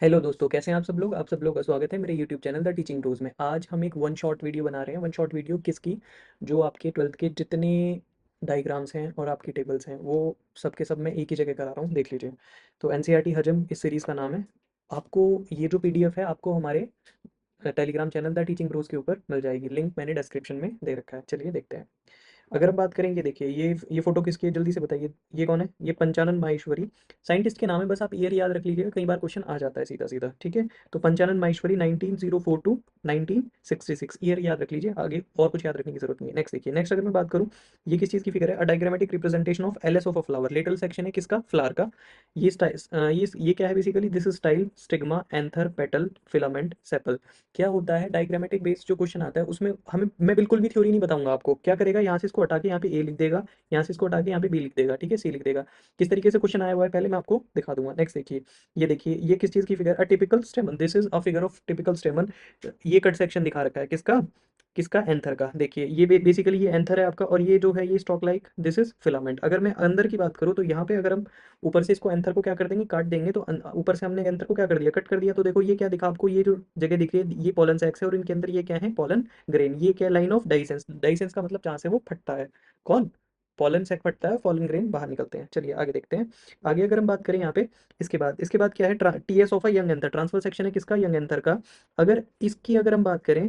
Hello दोस्तों, कैसे हैं आप सब लोग। आप सब लोग का स्वागत है मेरे YouTube channel the teaching tools में। आज हम एक वन शॉट वीडियो बना रहे हैं। वन शॉट वीडियो किसकी? जो आपके 12th के जितने डायग्राम्स हैं और आपकी टेबल्स हैं वो सब के सब मैं एक ही जगह करा रहा हूँ, देख लीजिए। तो एनसीईआरटी हजम इस सीरीज़ का नाम है। आपको ये जो पीडीएफ है आपको हमारे Telegram channel the Teaching Pros के ऊपर मिल जाएगी। लिंक मैंने डिस्क्रिप्शन में दे रखा है। चलिए देखते हैं। अगर हम बात करेंगे, देखिए ये फोटो किसकी है, जल्दी से बताइए। ये कौन है? ये पंचानन माहेश्वरी साइंटिस्ट के नाम है। बस आप ईयर याद रख लीजिएगा, कई बार क्वेश्चन आ जाता है सीधा सीधा, ठीक है। तो पंचानन माहेश्वरी 1904 टू 1966 ईयर याद रख लीजिए। आगे और कुछ याद रखने की जरूरत नहीं है। नेक्स्ट देखिए। नेक्स्ट अगर मैं बात करूँ, ये किस चीज़ की फिगर है? A diagrammatic representation of LS of a flower. Little section है किसका? फ्लावर का। ये स्टाइल ये क्या है basically? This is style, stigma, anther, petal, filament, sepal. क्या होता है डायग्रामेटिक बेस्ड जो क्वेश्चन आता है उसमें हमें मैं बिल्कुल भी थ्योरी नहीं बताऊंगा आपको। क्या करेगा, यहाँ से इसको हटा के यहाँ पे ए लिख देगा, यहाँ से इसको हटा के यहाँ पे बी लिख देगा, ठीक है, सी लिख देगा। किस तरीके से क्वेश्चन आया हुआ है पहले मैं आपको दिखा दूंगा। नेक्स्ट देखिए। ये देखिए, ये किस चीज़ की figure? A typical स्टेमन। This is a figure of typical स्टेमन। ये कट सेक्शन दिखा रखा है किसका? किसका? एंथर का। देखिए ये बेसिकली ये एंथर है आपका, और ये जो है ये stock like, this is filament. अगर मैं अंदर की बात करूँ तो यहाँ पे अगर हम ऊपर से इसको एंथर को क्या कर देंगे, काट देंगे, तो ऊपर से हमने एंथर को क्या कर दिया, कट कर दिया। तो देखो ये क्या दिखा आपको, ये जो जगह दिख रही है ये पोलन सैक्स है, और इनके अंदर ये क्या है, पोलन ग्रेन। ये क्या, लाइन ऑफ डाइसेंस। डाइसेंस का मतलब जहाँ से वो फटता है। कौन? पोलन सैक फटता है, पोलन ग्रेन बाहर निकलते हैं। चलिए आगे देखते हैं। आगे अगर हम बात करें यहाँ पे, इसके बाद क्या है? TS of a young anther. Transfer section है किसका? यंग एंथर का। अगर इसकी अगर हम बात करें,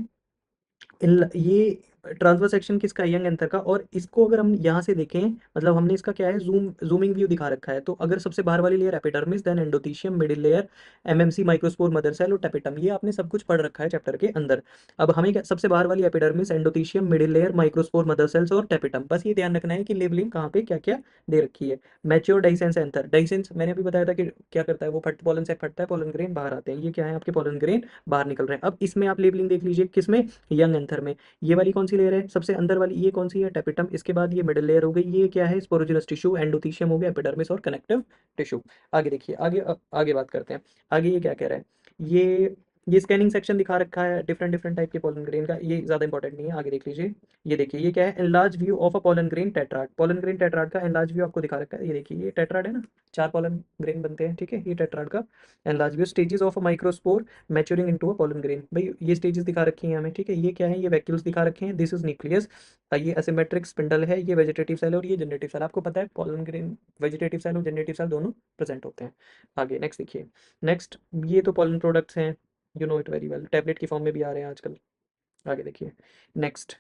ये ट्रांसफर सेक्शन किसका? यंग एंथर का। और इसको अगर हम यहाँ से देखें, मतलब हमने इसका क्या है, जूमिंग व्यू दिखा रखा है। तो अगर सबसे बाहर वाली layer epidermis, then endothecium, middle layer MMC, microspore, mother cell और टेपिटम, ये आपने सब कुछ पढ़ रखा है चैप्टर के अंदर। अब हमें क्या, सबसे बाहर वाली epidermis, endothecium, middle layer, microspore, mother cells और टेपिटम, बस ये ध्यान रखना है कि लेबलिंग कहाँ पे क्या क्या दे रखी है। Mature डाइसेंस anther. डाइसेंस मैंने अभी बताया था कि क्या करता है, वो फट पोलन से फटता है, पोलन ग्रेन बाहर आते हैं। ये क्या है आपके? पोलन ग्रेन बाहर निकल रहे हैं। अब इसमें आप लेबलिंग देख लीजिए, किसमें? यंग एंथर में। ये वाली कौन सी लेयर है? सबसे अंदर वाली ये कौन सी है? टेपिटम। इसके बाद ये मिडिल लेयर हो गई, ये क्या है? स्पोरोजिनस टिश्यू, एंडोथीशियम हो गया, एपिडर्मिस और कनेक्टिव टिश्यू। आगे देखिए, आगे बात करते हैं। आगे ये क्या कह रहा है? ये स्कैनिंग सेक्शन दिखा रखा है डिफरेंट डिफरेंट टाइप के पोलन ग्रेन का। ये ज्यादा इंपॉर्टेंट नहीं है, आगे देख लीजिए। ये देखिए ये क्या है? Enlarge view of a pollen grain tetrad. Pollen grain tetrad का एनलार्ज व्यू आपको दिखा रखा है। ये देखिए ये टेट्राड है ना, 4 पोलन ग्रेन बनते हैं, ठीक है। ये टेट्राड का enlarge view. Stages of a microspore maturing into a pollen grain. भाई ये स्टेजेस दिखा रखी हैं हमें, ठीक है। ये क्या है? ये वैक्यूल्स दिखा रखे हैं। This is nucleus. ये असिमेट्रिक स्पिंडल है, ये वेजिटेटिव सेल और ये जनरेटिव सेल। आपको पता है पोलन ग्रेन वेजिटेटिव सेल और जनरेटिव सेल दोनों प्रेजेंट होते हैं। आगे नेक्स्ट देखिए। नेक्स्ट, ये तो पोलन प्रोडक्ट्स हैं, you know it very well, tablet की फॉर्म में भी आ रहे हैं आजकल। आगे देखिए। नेक्स्ट,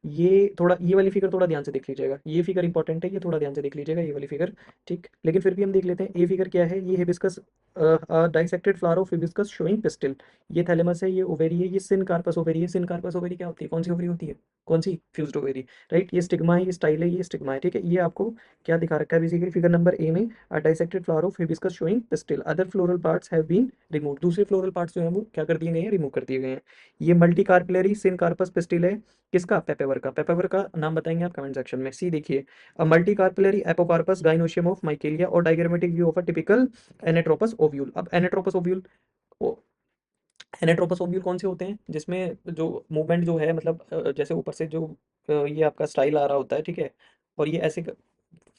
ये वाली फिगर थोड़ा ध्यान से देख लीजिएगा। ये फिगर इंपॉर्टेंट है, ये थोड़ा ध्यान से देख लीजिएगा, ये वाली फिगर, ठीक। लेकिन फिर भी हम देख लेते हैं ये फिगर क्या है। ये hibiscus, dissected flower of hibiscus showing pistil. ये थैलेमस है, ये ओवेरी है, ये सिन कार्पस ओवेरी है। सिन कार्पस ओवेरी क्या होती है? कौन सी ओवेरी होती है? कौन सी? Fused ovary, right. ये स्टिग्मा है, ये स्टाइल है, ये स्टिग्मा है, ठीक है। ये आपको क्या दिखा रखा है बेसिकली फिगर नंबर ए में? Dissected flower of hibiscus showing pistil. Other floral parts have been remove. दूसरे फ्लोरल पार्ट्स जो है वो क्या कर दिए गए हैं? रिमूव कर दिए गए हैं। ये मल्टी कार्पिलरी सिन कार्पस पिस्टिल है किसका? पेपेवर का। पेपेवर का नाम बताएंगे आप कमेंट सेक्शन में। सी देखिए, a multi carpellary apocarpous gynoecium of Michelia और diagrammatic view of a typical anatropous ovule. अब एनेट्रोपस ओव्यूल, एनेट्रोपस ओव्यूल कौन से होते हैं? जिसमें जो मूवमेंट जो है, मतलब जैसे ऊपर से जो ये आपका स्टाइल आ रहा होता है, ठीक है। और ये ऐसे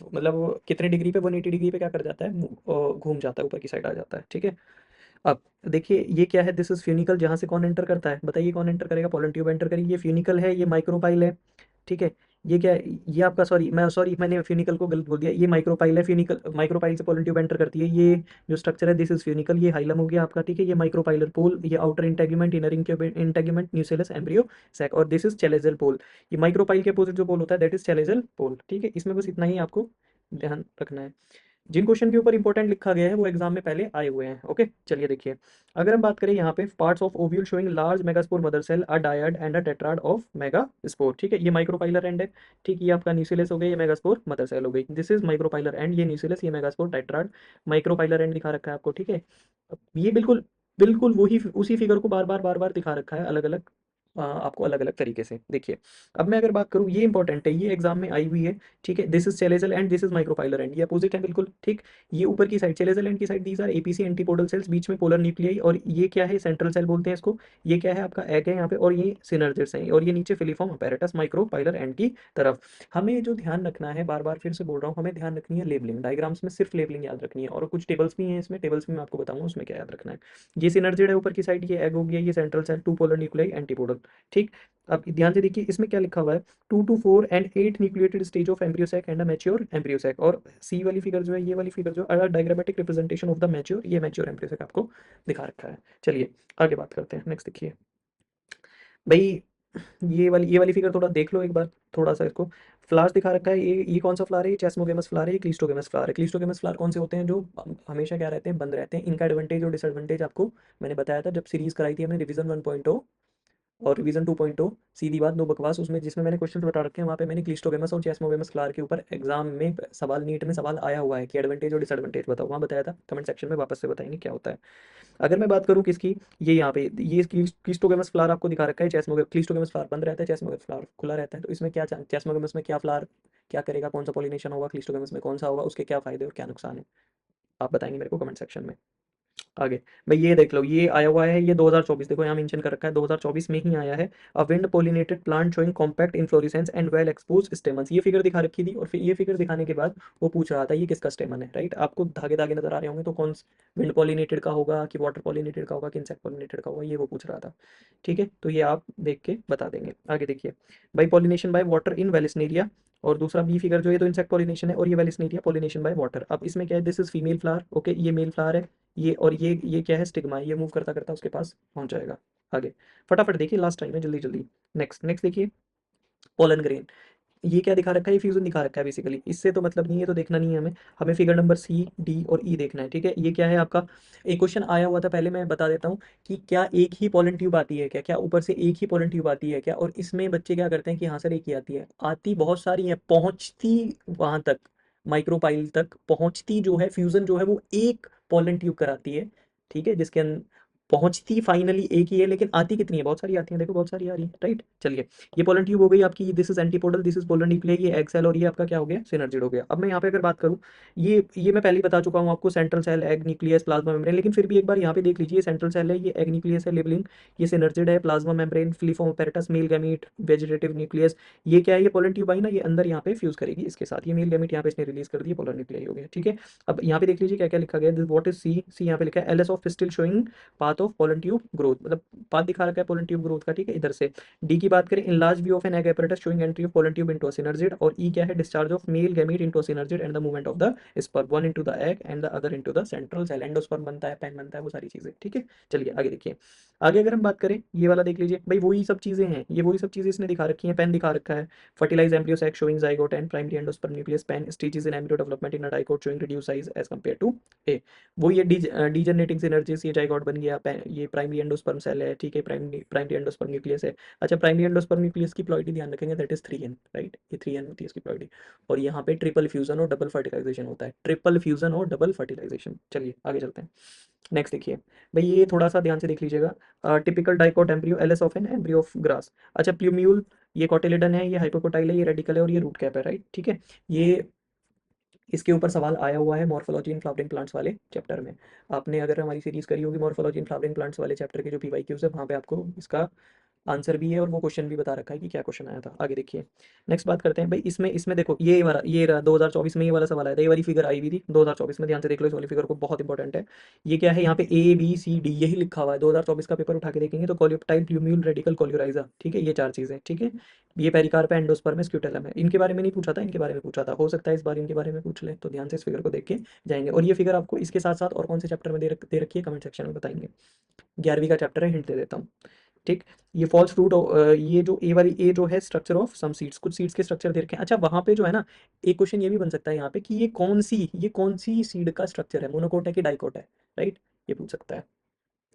मतलब कितने डिग्री पे, 180 डिग्री पे क्या कर जाता है, घूम जाता है, ऊपर की साइड आ जाता है, ठीक है। अब देखिए ये क्या है? This is funicle. जहाँ से कौन एंटर करता है? बताइए कौन एंटर करेगा? पोलन ट्यूब एंटर करेगी। ये फ्यूनिकल है, ये माइक्रोपाइल है, ठीक है। ये क्या है? ये आपका, सॉरी मैंने फ्यूनिकल को गलत बोल दिया। ये माइक्रोपाइल है। फ्यूनिकल, माइक्रोपाइल से पोलन ट्यूब एंटर करती है। ये जो स्ट्रक्चर है दिस इज फ्यूनिकल। ये हाइलम हो गया आपका, ठीक है। ये माइक्रोपाइलर पोल, ये outer integument, inner integument, nucellus, embryo sac, और दिस इज चैलेजल पोल। ये माइक्रोपाइल के अपोजिट जो पोल होता है दैट इज चैलेजल पोल, ठीक है। इसमें बस इतना ही आपको ध्यान रखना है। जिन क्वेश्चन के ऊपर इंपॉर्टेंट लिखा गया है वो एग्जाम में पहले आए हुए हैं, ओके। चलिए देखिए। अगर हम बात करें यहाँ पे, parts of ovule showing large megaspore mother cell, a dyad and a tetrad of megaspore, ठीक है। ये माइक्रोपाइलर एंड है, ठीक। ये आपका न्यूक्लियस हो गया, ये मेगास्पोर मदर सेल हो गई। दिस इज माइक्रोपाइलर एंड, ये न्यूक्लियस, ये मेगास्पोर टेट्राड, माइक्रोपाइलर एंड दिखा रखा है आपको, ठीक है। अब ये बिल्कुल बिल्कुल वही उसी फिगर को बार बार दिखा रखा है अलग अलग आपको अलग अलग तरीके से। देखिए, अब मैं अगर बात करूँ, ये इंपॉर्टेंट है, ये एग्जाम में आई हुई है, ठीक है। This is chalazal end this is micropylar end, ये अपोजिट है बिल्कुल, ठीक। ये ऊपर की साइड चेलेजल एंड की side these are APC antipodal cells, बीच में पोलर न्यूक्लियाई, और ये क्या है, सेंट्रल सेल बोलते हैं इसको। ये क्या है, आपका एग है यहाँ पे, और ये सिनर्जिड्स हैं, और ये नीचे फिलीफॉर्म अपैरेटस माइक्रोफाइलर एंड की तरफ। हमें जो ध्यान रखना है, बार बार फिर से बोल रहा हूँ, हमें ध्यान रखनी है लेबलिंग, डायग्राम्स में सिर्फ लेबलिंग याद रखनी है, और कुछ टेबल्स भी हैं इसमें, टेबल्स में मैं आपको बताऊंगा उसमें क्या याद रखना है। ये सिनर्जिड है ऊपर की साइड, ये एग हो गया, ये central cell, two polar nuclei antipodal, ठीक। अब ध्यान से देखिए, इसमें क्या लिखा हुआ है, 2 to 4 and 8 nucleated stage of embryo sac and a mature embryo sac, और सी वाली फिगर जो है, ये वाली फिगर जो है, diagrammatic representation of the mature, ये मैच्योर एम्ब्रियो सैक आपको दिखा रखा है। चलिए आगे बात करते हैं, नेक्स्ट देखिए भाई, ये वाली फिगर थोड़ा देख लो एक बार, थोड़ा सा इसको। फ्लावर्स दिखा रखा है, ये कौन सा फ्लावर है, ये चेस्मोगेमस फ्लावर है, ये क्लिस्टोगेमस फ्लावर है। क्लिस्टोगेमस फ्लावर कौन से होते हैं, जो हमेशा क्या रहते हैं, बंद रहते हैं। इनका एडवांटेज और डिसएडवांटेज आपको मैंने बताया था जब सीरीज कराई थी हमने, रिवीजन 1.0 और रिवीजन 2.0, सीधी बात नो बकवास, उसमें जिसमें मैंने क्वेश्चन बता रखे हैं, वहाँ पे मैंने क्लिस्टोगेमस और चेस्मोगेमस फ्लावर के ऊपर एग्जाम में सवाल, नीट में सवाल आया हुआ है कि एडवांटेज और डिसएडवांटेज बताओ, वहाँ बताया था। कमेंट सेक्शन में वापस से बताएंगे क्या होता है। अगर मैं बात करूँ किसकी, ये यहाँ पे ये क्लिस्टोगेमस फ्लावर आपको दिखा रखा है, क्लिस्टोगेमस फ्लावर बंद रहता है, चेस्मोगेमस फ्लावर खुला रहता है। तो इसमें क्या, चेस्मोगेमस में क्या फ्लावर क्या करेगा, कौन सा पॉलिनेशन होगा, क्लिस्टोगेमस में कौन सा होगा, उसके क्या फायदे और क्या नुकसान है, आप बताएंगे मेरे को कमेंट सेक्शन में। आगे भाई, ये देख लो, ये आया हुआ है, ये 2024, देखो यहाँ मेंशन कर रखा है 2024 में ही आया है। A wind pollinated plant showing compact inflorescence and well exposed stamens, ये फिगर दिखा रखी थी, और फिर ये फिगर दिखाने के बाद वो पूछ रहा था ये किसका स्टेमन है, राइट। आपको धागे धागे नजर आ रहे होंगे, तो कौन विंड पॉलिनेटेड का होगा कि वाटर पॉलिनेटेड का होगा कि इंसेक्ट पॉलिनेटेड का होगा, ये वो पूछ रहा था, ठीक है। तो ये आप देख के बता देंगे। आगे देखिए भाई, pollination by water in Vallisneria, और दूसरा बी फिगर जो है, तो इंसेक्ट पॉलिनेशन है, और ये वेलिस्नेरिया पॉलिनेशन बाय वाटर। अब इसमें क्या है, this is female flower, okay, ये मेल फ्लावर है, ये, और ये क्या है, स्टिग्मा, ये मूव करता करता उसके पास पहुंच जाएगा। आगे फटाफट देखिए, लास्ट टाइम है, जल्दी जल्दी। नेक्स्ट नेक्स्ट देखिए, पोलन ग्रेन, ये क्या दिखा रखा है, ये फ्यूजन दिखा रखा है बेसिकली, इससे तो मतलब नहीं है, तो देखना नहीं है हमें। हमें फिगर नंबर सी, डी और ई देखना है, ठीक है। ये क्या है आपका, एक क्वेश्चन आया हुआ था पहले, मैं बता देता हूँ कि क्या एक ही पोलन ट्यूब आती है क्या, क्या ऊपर से एक ही पोलन ट्यूब आती है क्या, और इसमें बच्चे क्या करते हैं कि हाँ सर एक ही आती है, आती बहुत सारी है, पहुंचती वहां तक, माइक्रोपाइल तक पहुंचती जो है, फ्यूजन जो है वो एक पोलन ट्यूब कराती है, ठीक है, जिसके अंदर पहुंचती फाइनली एक ही है, लेकिन आती कितनी है, बहुत सारी आती है, देखो बहुत सारी आ रही है, राइट। चलिए, ये पोलन ट्यूब हो गई आपकी, this is antipodal, this is polar nuclear, ये एग सेल, और ये आपका क्या हो गया, सिनर्जिड हो गया। अब मैं यहाँ पे अगर बात करूँ, ये मैं पहले ही बता चुका हूँ आपको, central cell, egg nucleus, plasma membrane, लेकिन फिर भी एक बार यहाँ पे देख लीजिए, सेंट्रल सेल है, ये एग न्यूक्लियस है, लेबलिंग, ये सिनर्जिड है, plasma membrane, filiform apparatus, male gamete, vegetative nucleus, ये क्या है, ये पोलन ट्यूब आई ना, ये अंदर यहाँ पे फ्यूज करेगी इसके साथ, ये मेल गैमीट यहाँ पे इसने रिलीज कर दिया, पोलर न्यूक्लियर हो गया, ठीक है। अब यहाँ पे देख लीजिए क्या क्या लिखा गया, व्हाट इज सी, सी यहाँ पे लिखा है L S of pistil showing path of pollen tube growth, मतलब पाथ दिखा रखा है पोलन ट्यूब ग्रोथ का, ठीक है, इधर से। डी की बात करें, in large view of an egg apparatus showing entry of pollen tube into a synergid, और ई क्या है, discharge of male gamete into a synergid and the movement of the sperm, one into the egg and the other into the central cell, endosperm बनता है, pen बनता है, वो सारी चीजें, ठीक है। चलिए आगे देखिए, आगे अगर हम बात करें, ये वाला देख लीजिए भाई, वही सब चीजें हैं, ये वही सब चीजें इसने दिखा रखी हैं, पेन दिखा रखा है, fertilized embryo sac showing zygote and primary endosperm nucleus, pen stages in embryo development in a dicot showing reduced size as compared to a, वो ये डीजनरेटिंग सिनर्जीज, ये जाइगोट बन गया, ये प्राइमरी एंडोस्पर्म सेल है, ठीक है, प्राइमरी एंडोस्पर्म न्यूक्लियस है। अच्छा, प्राइमरी एंडोस्पर्म न्यूक्लियस की प्लॉइडी ध्यान रखेंगे, दैट इज 3n, राइट, ये 3n होती है इसकी प्लॉइडी, और यहाँ पे ट्रिपल फ्यूजन और डबल फर्टिलाइजेशन होता है, ट्रिपल फ्यूजन और डबल फर्टिलाइजेशन। चलिए आगे चलते हैं, नेक्स्ट देखिए भाई, ये थोड़ा सा ध्यान से देख लीजिएगा, typical dicot embryo, LS of an embryo of grass. अच्छा, प्लूम्यूल, ये कॉटिलिडन है, ये हाइपोकोटाइल है, ये रेडिकल है, और ये रूट कैप है, राइट, ठीक है। ये इसके ऊपर सवाल आया हुआ है मॉर्फोलॉजी इन फ्लावरिंग प्लांट्स वाले चैप्टर में। आपने अगर हमारी सीरीज करी होगी मॉर्फोलॉजी इन फ्लावरिंग प्लांट्स वाले चैप्टर के जो पीवाईक्यूज है, वहाँ पे आपको इसका आंसर भी है, और वो क्वेश्चन भी बता रखा है कि क्या क्वेश्चन आया था। आगे देखिए, नेक्स्ट बात करते हैं भाई, इसमें इसमें देखो, ये वाला, ये रहा 2024 में ये वाला सवाल आया था, ये वाली फिगर आई हुई थी 2024 में, ध्यान से देख लो इस वाली फिगर को, बहुत इंपॉर्टेंट है। ये क्या है, यहाँ पे ए बी सी डी यही लिखा हुआ है, 2024 का पेपर उठा के देखेंगे तो कॉलियोप्टाइल, प्लूम्यूल, रेडिकल, कॉलियोराइजा, ठीक है, ये चार चीजें, ठीक है। ये पेरिकार्प है, एंडोस्पर्म है, स्क्यूटेलम है, इनके बारे में नहीं पूछा था, इनके बारे में पूछा था, हो सकता है इस बार इनके बारे में पूछ ले, तो ध्यान से इस फिगर को देख के जाएंगे। और ये फिगर आपको इसके साथ साथ और कौन से चैप्टर में दे रखी है, कमेंट सेक्शन में बताएंगे। 11वीं का चैप्टर है, हिंट दे देता हूँ, ठीक। ये फॉल्स फ्रूट, ये जो ए वाली, ए जो है स्ट्रक्चर ऑफ सम सीड्स, कुछ सीड्स के स्ट्रक्चर दे रखे हैं। अच्छा, वहां पे जो है ना, एक क्वेश्चन ये भी बन सकता है यहाँ पे कि ये कौन सी सीड का स्ट्रक्चर है, मोनोकोट है कि डाइकोट है, राइट, ये पूछ सकता है।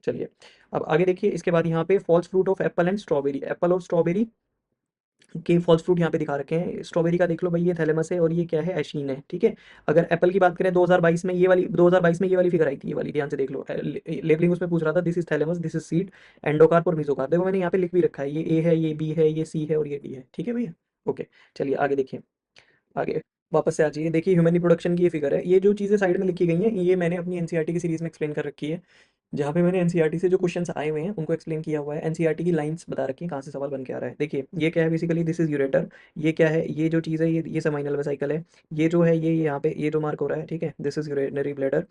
चलिए अब आगे देखिए, इसके बाद यहाँ पे false fruit of apple and strawberry, apple और स्ट्रॉबेरी के फॉल्स फ्रूट यहाँ पे दिखा रखे हैं। स्ट्रॉबेरी का देख लो भाई, ये थैलेमस है और ये क्या है, एशीन है, ठीक है। अगर एप्पल की बात करें 2022 में, ये वाली 2022 में ये वाली फिगर आई थी, ये वाली ध्यान से देख लो, लेबलिंग उसमें पूछ रहा था, this is thalamus, this is seed, endocarp और मेसोकार्प। देखो मैंने यहाँ पे लिख भी रखा है, ये ए है, ये बी है, ये सी है और ये डी है, ठीक है भैया। ओके, चलिए आगे देखिए। आगे वापस से आ जाइए, देखिए ह्यूमन रिप्रोडक्शन की ये फिगर है। ये जो चीज़ें साइड में लिखी गई हैं, ये मैंने अपनी एनसीईआरटी की सीरीज में एक्सप्लेन कर रखी है, जहाँ पे मैंने एनसीईआरटी से जो क्वेश्चंस आए हुए हैं उनको एक्सप्लेन किया हुआ है। एनसीईआरटी की लाइंस बता रखी है कहाँ से सवाल बन के आ रहा है। देखिए ये क्या है, बेसिकली दिस इज यूरेटर। ये क्या है, ये जो चीज़ है, ये सेमाइनल वेसिकल है। ये जो है, ये यहाँ पे ये जो मार्क हो रहा है, ठीक है, दिस इज यूरिनरी ब्लैडर।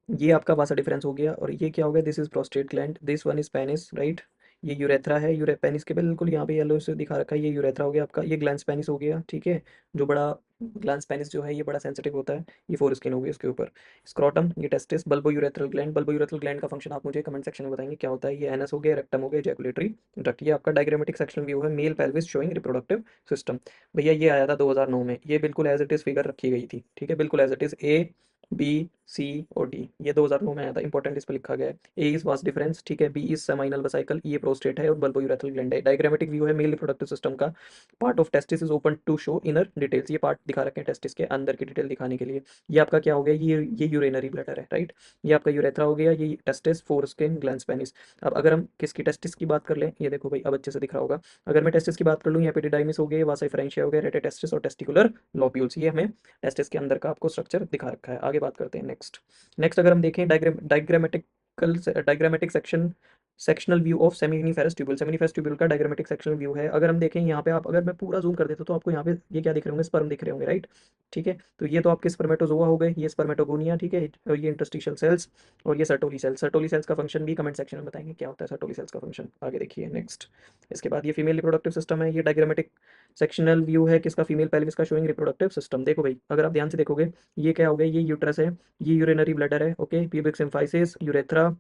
ये आपका वासा डिफरेंस हो गया। और ये क्या हो गया, this is prostate gland, this one is penis, right. ये यूरेथ्रा है, यूरे पेनिस के बिल्कुल यहाँ पे येलो से दिखा रखा है, ये यूरेथ्रा हो गया आपका। ये ग्लैंस पेनिस हो गया, ठीक है, जो बड़ा ग्लैंस पेनिस जो है ये बड़ा सेंसिटिव होता है। ये फोर स्किन हो गई इसके ऊपर। स्क्रोटम, ये testis. Bulbo urethral gland, bulbo urethral gland का फंक्शन आप मुझे कमेंट सेक्शन में बताएंगे क्या होता है। ये एनस हो गया, रेक्टम हो गया, जैकुलेटरी डक्ट। ये आपका डायग्रामेटिक सेक्शन व्यू है, male pelvis showing reproductive system. भैया ये आया था 2009 में, ये बिल्कुल एज इट इज फिगर रखी गई थी, ठीक है, बिल्कुल as it is. A B C और डी, ये 2009 में आया था, इंपॉर्टेंट इस पर लिखा गया है। ए इज वास डिफरेंस, ठीक है, बी इज सेमाइनल वेसिकल, ये प्रोस्टेट है और बल्बो यूरेथ्रल ग्लैंड है। डायग्रामेटिक व्यू है मेल रिप्रोडक्टिव सिस्टम का। Part of testis is open to show inner details, ये पार्ट दिखा रखे हैं टेस्टिस के अंदर की डिटेल दिखाने के लिए। ये आपका क्या हो गया, ये यूरिनरी ब्लैडर है, राइट। ये आपका यूरेथ्रा हो गया, ये testis, foreskin, glans penis. अब अगर हम किसकी टेस्टिस की बात कर लें, ये देखो भाई अब अच्छे से दिख रहा होगा। अगर मैं टेस्टिस की बात कर लूँ, यहाँ एपिडिडाइमिस हो गया, वासा डिफरेंशिया हो गया, रेटेटेस्टिस और टेस्टिकुलर लोब्यूल्स, ये हमें टेस्टिस के अंदर का आपको स्ट्रक्चर दिखा रखा है। आगे बात करते हैं नेक्स्ट। नेक्स्ट अगर हम देखें diagrammatic section, sectional view of seminiferous tubule. Seminiferous tubule का डायग्रामेटिक सेक्शनल व्यू है। अगर हम देखें यहाँ पे, आप अगर मैं पूरा जूम कर देता तो आपको यहाँ पे ये क्या दिख रहे होंगे, स्पर्म दिख रहे होंगे, राइट। ठीक है, तो ये तो आपके स्पर्मेटोजोआ हो गए, ये स्पर्मेटोगोनिया, ठीक है, और ये इंटरस्टिशियल सेल्स और ये सर्टोली सेल्स। सर्टोली सेल्स का फंक्शन भी कमेंट सेक्शन में बताएंगे क्या होता है सर्टोली सेल्स का फंक्शन। आगे देखिए नेक्स्ट। इसके बाद ये फीमेल रिप्रोडक्टिव सिस्टम है। ये डायग्रामेटिक सेक्शनल व्यू है किसका, फीमेल पेल्विस का, शोइंग रिप्रोडक्टिव सिस्टम। देखो भाई अगर आप ध्यान से देखोगे, ये क्या हो गया, ये यूट्रस है, ये यूरिनरी ब्लैडर है, okay, pubic symphysis, urethra,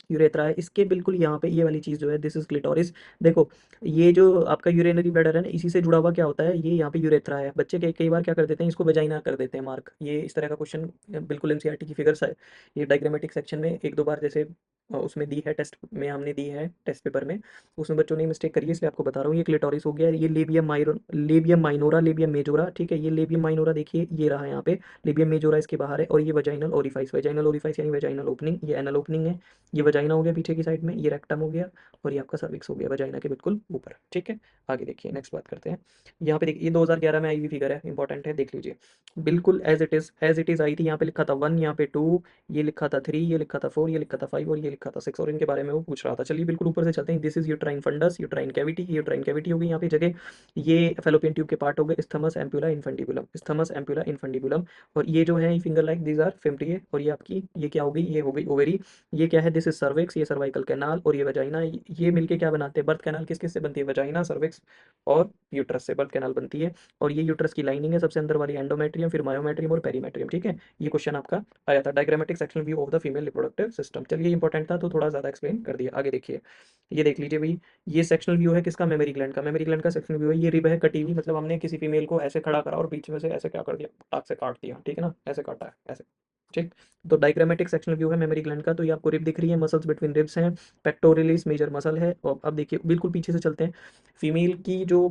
urethra है इसके बिल्कुल यहाँ पे, ये वाली चीज़ जो है, दिस इज क्लिटोरिस। देखो ये जो आपका यूरिनरी ब्लैडर है ना, इसी से जुड़ा हुआ क्या होता है, ये यहाँ पे यूरेथ्रा है। बच्चे कई बार क्या कर देते हैं, इसको वेजाइना कर देते हैं मार्क। ये इस तरह का क्वेश्चन बिल्कुल एनसीईआरटी की फिगर्स है। ये डायग्रामेटिक सेक्शन में एक दो बार जैसे उसमें दी है, टेस्ट में हमने दी है, टेस्ट पेपर में, उसमें बच्चों ने मिस्टेक करी है, इसलिए आपको बता रहा हूँ। ये क्लिटोरिस हो गया, ये लेबियम माइनोरा, लेबियम मेजोरा, ठीक है, ये लेबियम माइनोरा देखिए, ये रहा यहाँ पे, लेबियम मेजोरा इसके बाहर है। और ये वजाइनल ओरिफाइस, वजाइनल ओरिफाइस यानी वजाइनल ओपनिंग, ये एनल ओपनिंग है। ये वजाइना हो गया पीछे की साइड में, ये रेक्टम हो गया, और ये आपका सर्विक्स हो गया वजाइना के बिल्कुल ऊपर, ठीक है। आगे देखिए नेक्स्ट बात करते हैं। यहाँ पे देखिए ये 2011 में आई हुई फिगर है, इंपॉर्टेंट है, देख लीजिए। बिल्कुल एज इट इज आई थी। यहाँ पे लिखा था 1, यहाँ पे 2, ये लिखा था 3, ये लिखा था 4, ये लिखा था 5 और ये लिखा था 6, और इनके बारे में वो पूछ रहा था। चलिए बिल्कुल ऊपर से चलते हैं। This is uterine fundus, uterine cavity, ये यूट्राइन कैविटी होगी यहाँ पे जगह। ये फेलोपियन ट्यूब के पार्ट हो गए, isthmus ampulla infundibulum, isthmus ampulla infundibulum. और ये जो है फिंगर लाइक दीज आर फेम्टिए, और ये आपकी ये क्या हो गई, ये हो गई ओवेरी। ये क्या है, दिस इज सर्विक्स, ये सर्वाइकल कैनाल, और ये वजाइना। ये मिलके क्या बनाते हैं, बर्थ कैनाल। किस किस से बनती है, वजाइना, सर्विक्स और यूट्रस से बर्थ कैनाल बनती है। और ये यूट्रस की लाइनिंग है, सबसे अंदर वाली एंडोमेट्रियम, फिर मायोमेट्रियम और पेरीमेट्रियम, ठीक है। ये क्वेश्चन आपका आया था, diagrammatic sectional view of the female reproductive system. चलिए इंपॉर्टेंट था तो थोड़ा ज़्यादा एक्सप्लेन कर दिया। आगे देखिए, ये देख लीजिए भाई, ये सेक्शनल व्यू है किसका, मेमरी ग्लैंड का। मेमरी ग्लैंड का सेक्शनल व्यू है, ये रिब है कटी हुई, मतलब हमने किसी फीमेल को ऐसे खड़ा करा और बीच में से ऐसे क्या कर दिया, टाक से काट दिया, ठीक है ना, ऐसे काटा है ऐसे, ठीक। तो डायग्रामेटिक सेक्शनल व्यू है मेमरी ग्लैंड का। तो ये आपको रिब दिख रही है, मसल्स बिटवीन रिब्स हैं, पेक्टोरियलिस मेजर मसल है। और अब देखिए बिल्कुल पीछे से चलते हैं। फीमेल की जो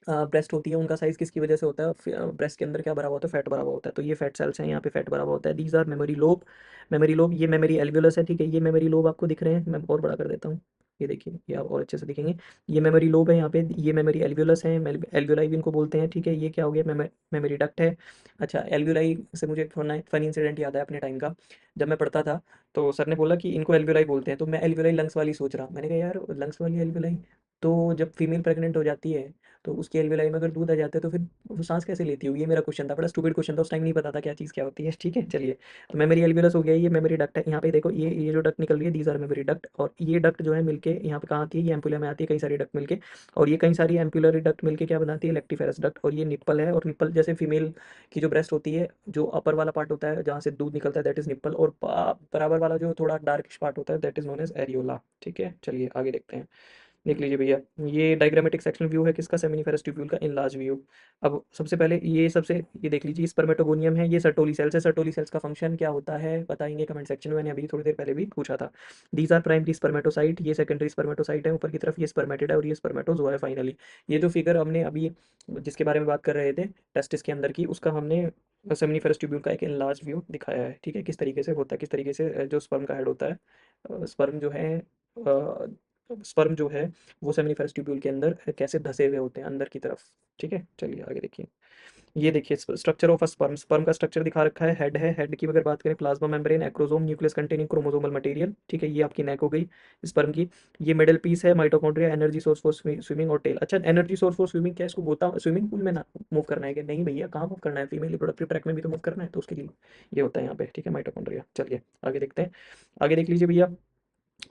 ब्रेस्ट होती है, उनका साइज़ किसकी वजह से होता है, ब्रेस्ट के अंदर क्या भरा हुआ होता है, फैट भरा हुआ होता है। तो ये फैट सेल्स हैं, यहाँ पे फैट भरा हुआ होता है। These are mammary lobe, mammary lobe, ये मेमोरी एल्वियोलस है, ठीक है। ये मेमोरी लोब आपको दिख रहे हैं, मैं और बड़ा कर देता हूँ, ये देखिए, ये आप और अच्छे से दिखेंगे। ये मेमोरी लोब है यहाँ पे, ये मेमोरी एल्वियोलस है, एल्वियोलाई भी इनको बोलते हैं, ठीक है। ये क्या हो गया, मेमोरी डक्ट है। अच्छा, एल्वियोलाई से मुझे फनी इंसिडेंट याद है अपने टाइम का। जब मैं पढ़ता था तो सर ने बोला कि इनको एल्वियोलाई बोलते हैं, तो मैं एल्वियोलाई लंग्स वाली सोच रहा, मैंने कहा यार लंग्स वाली एल्वियोलाई, तो जब फीमेल प्रेग्नेंट हो जाती है तो उसकी एल्वियोलाई में अगर दूध आ जाता है तो फिर वो सांस कैसे लेती होगी, ये मेरा क्वेश्चन था। बड़ा स्टूपिड क्वेश्चन था, उस टाइम नहीं पता था क्या चीज़ क्या होती है, ठीक है। चलिए, तो मेमोरी एल्वियोलस हो गया, ये मेमोरी डक्ट है। यहाँ पे देखो, ये जो डक्ट निकल रही है, दीज आर मेमोरी डक्ट। और ये डक्ट जो है मिलके यहाँ पे कहाँ आती है, ये एम्पुला में आती है, कई सारी डक्ट मिलके। और ये कई सारी एम्पुलरी डक्ट मिलके क्या बनाती है, लेक्टिफेरस डक्ट। और ये निप्पल है, और निप्पल जैसे फीमेल की जो ब्रेस्ट होती है, जो अपर वाला पार्ट होता है जहाँ से दूध निकलता है, दैट इज निप्पल। और बराबर वाला जो थोड़ा डार्किश पार्ट होता है, that is known as areola, ठीक है। चलिए आगे देखते हैं। देख लीजिए भैया, ये डायग्रामेटिक सेक्शनल व्यू है किसका, सेमिनिफेरस ट्यूब्यूल का इनलार्ज व्यू। अब सबसे पहले ये देख लीजिए, स्पर्मेटोगोनियम है, ये सर्टोली सेल्स है। सर्टोली सेल्स का फंक्शन क्या होता है बताएंगे कमेंट सेक्शन में, मैंने अभी थोड़ी देर पहले भी पूछा था। दीज आर प्राइमरी स्पर्मेटोसाइट, ये सेकेंडरी स्पर्मेटोसाइट है ऊपर की तरफ, ये स्पर्मेटिड है और ये स्पर्मेटोजोआ है फाइनली। ये जो फिगर हमने अभी जिसके बारे में बात कर रहे थे टेस्टिस के अंदर की, उसका हमने सेमिनिफेरस ट्यूब्यूल का एक इनलार्ज व्यू दिखाया है, ठीक है, किस तरीके से होता है, किस तरीके से जो स्पर्म का हेड होता है, स्पर्म जो है वो सेमिनिफेरस ट्यूब्यूल के अंदर कैसे धसे हुए होते हैं अंदर की तरफ। ठीक है, चलिए आगे देखिए। ये देखिए structure of a sperm, sperm का स्ट्रक्चर दिखा रखा है, हेड है, हेड की अगर बात करें plasma membrane, acrosome, nucleus containing chromosomal material, ठीक है, ये आपकी नेक हो गई स्पर्म की। ये मिडल पीस है mitochondria, energy source for swimming और टेल। अच्छा, एनर्जी सोर्स फॉर स्विमिंग क्या, इसको गोता स्विमिंग पूल में ना मूव करना है क्या, नहीं भैया, कहाँ मूव करना है, फीमेल रिप्रोडक्टिव ट्रैक में भी तो मूव करना है, तो उसके लिए ये होता है यहाँ पे, ठीक है, माइटोकॉन्ड्रिया। चलिए आगे देखते हैं, आगे देख लीजिए भैया।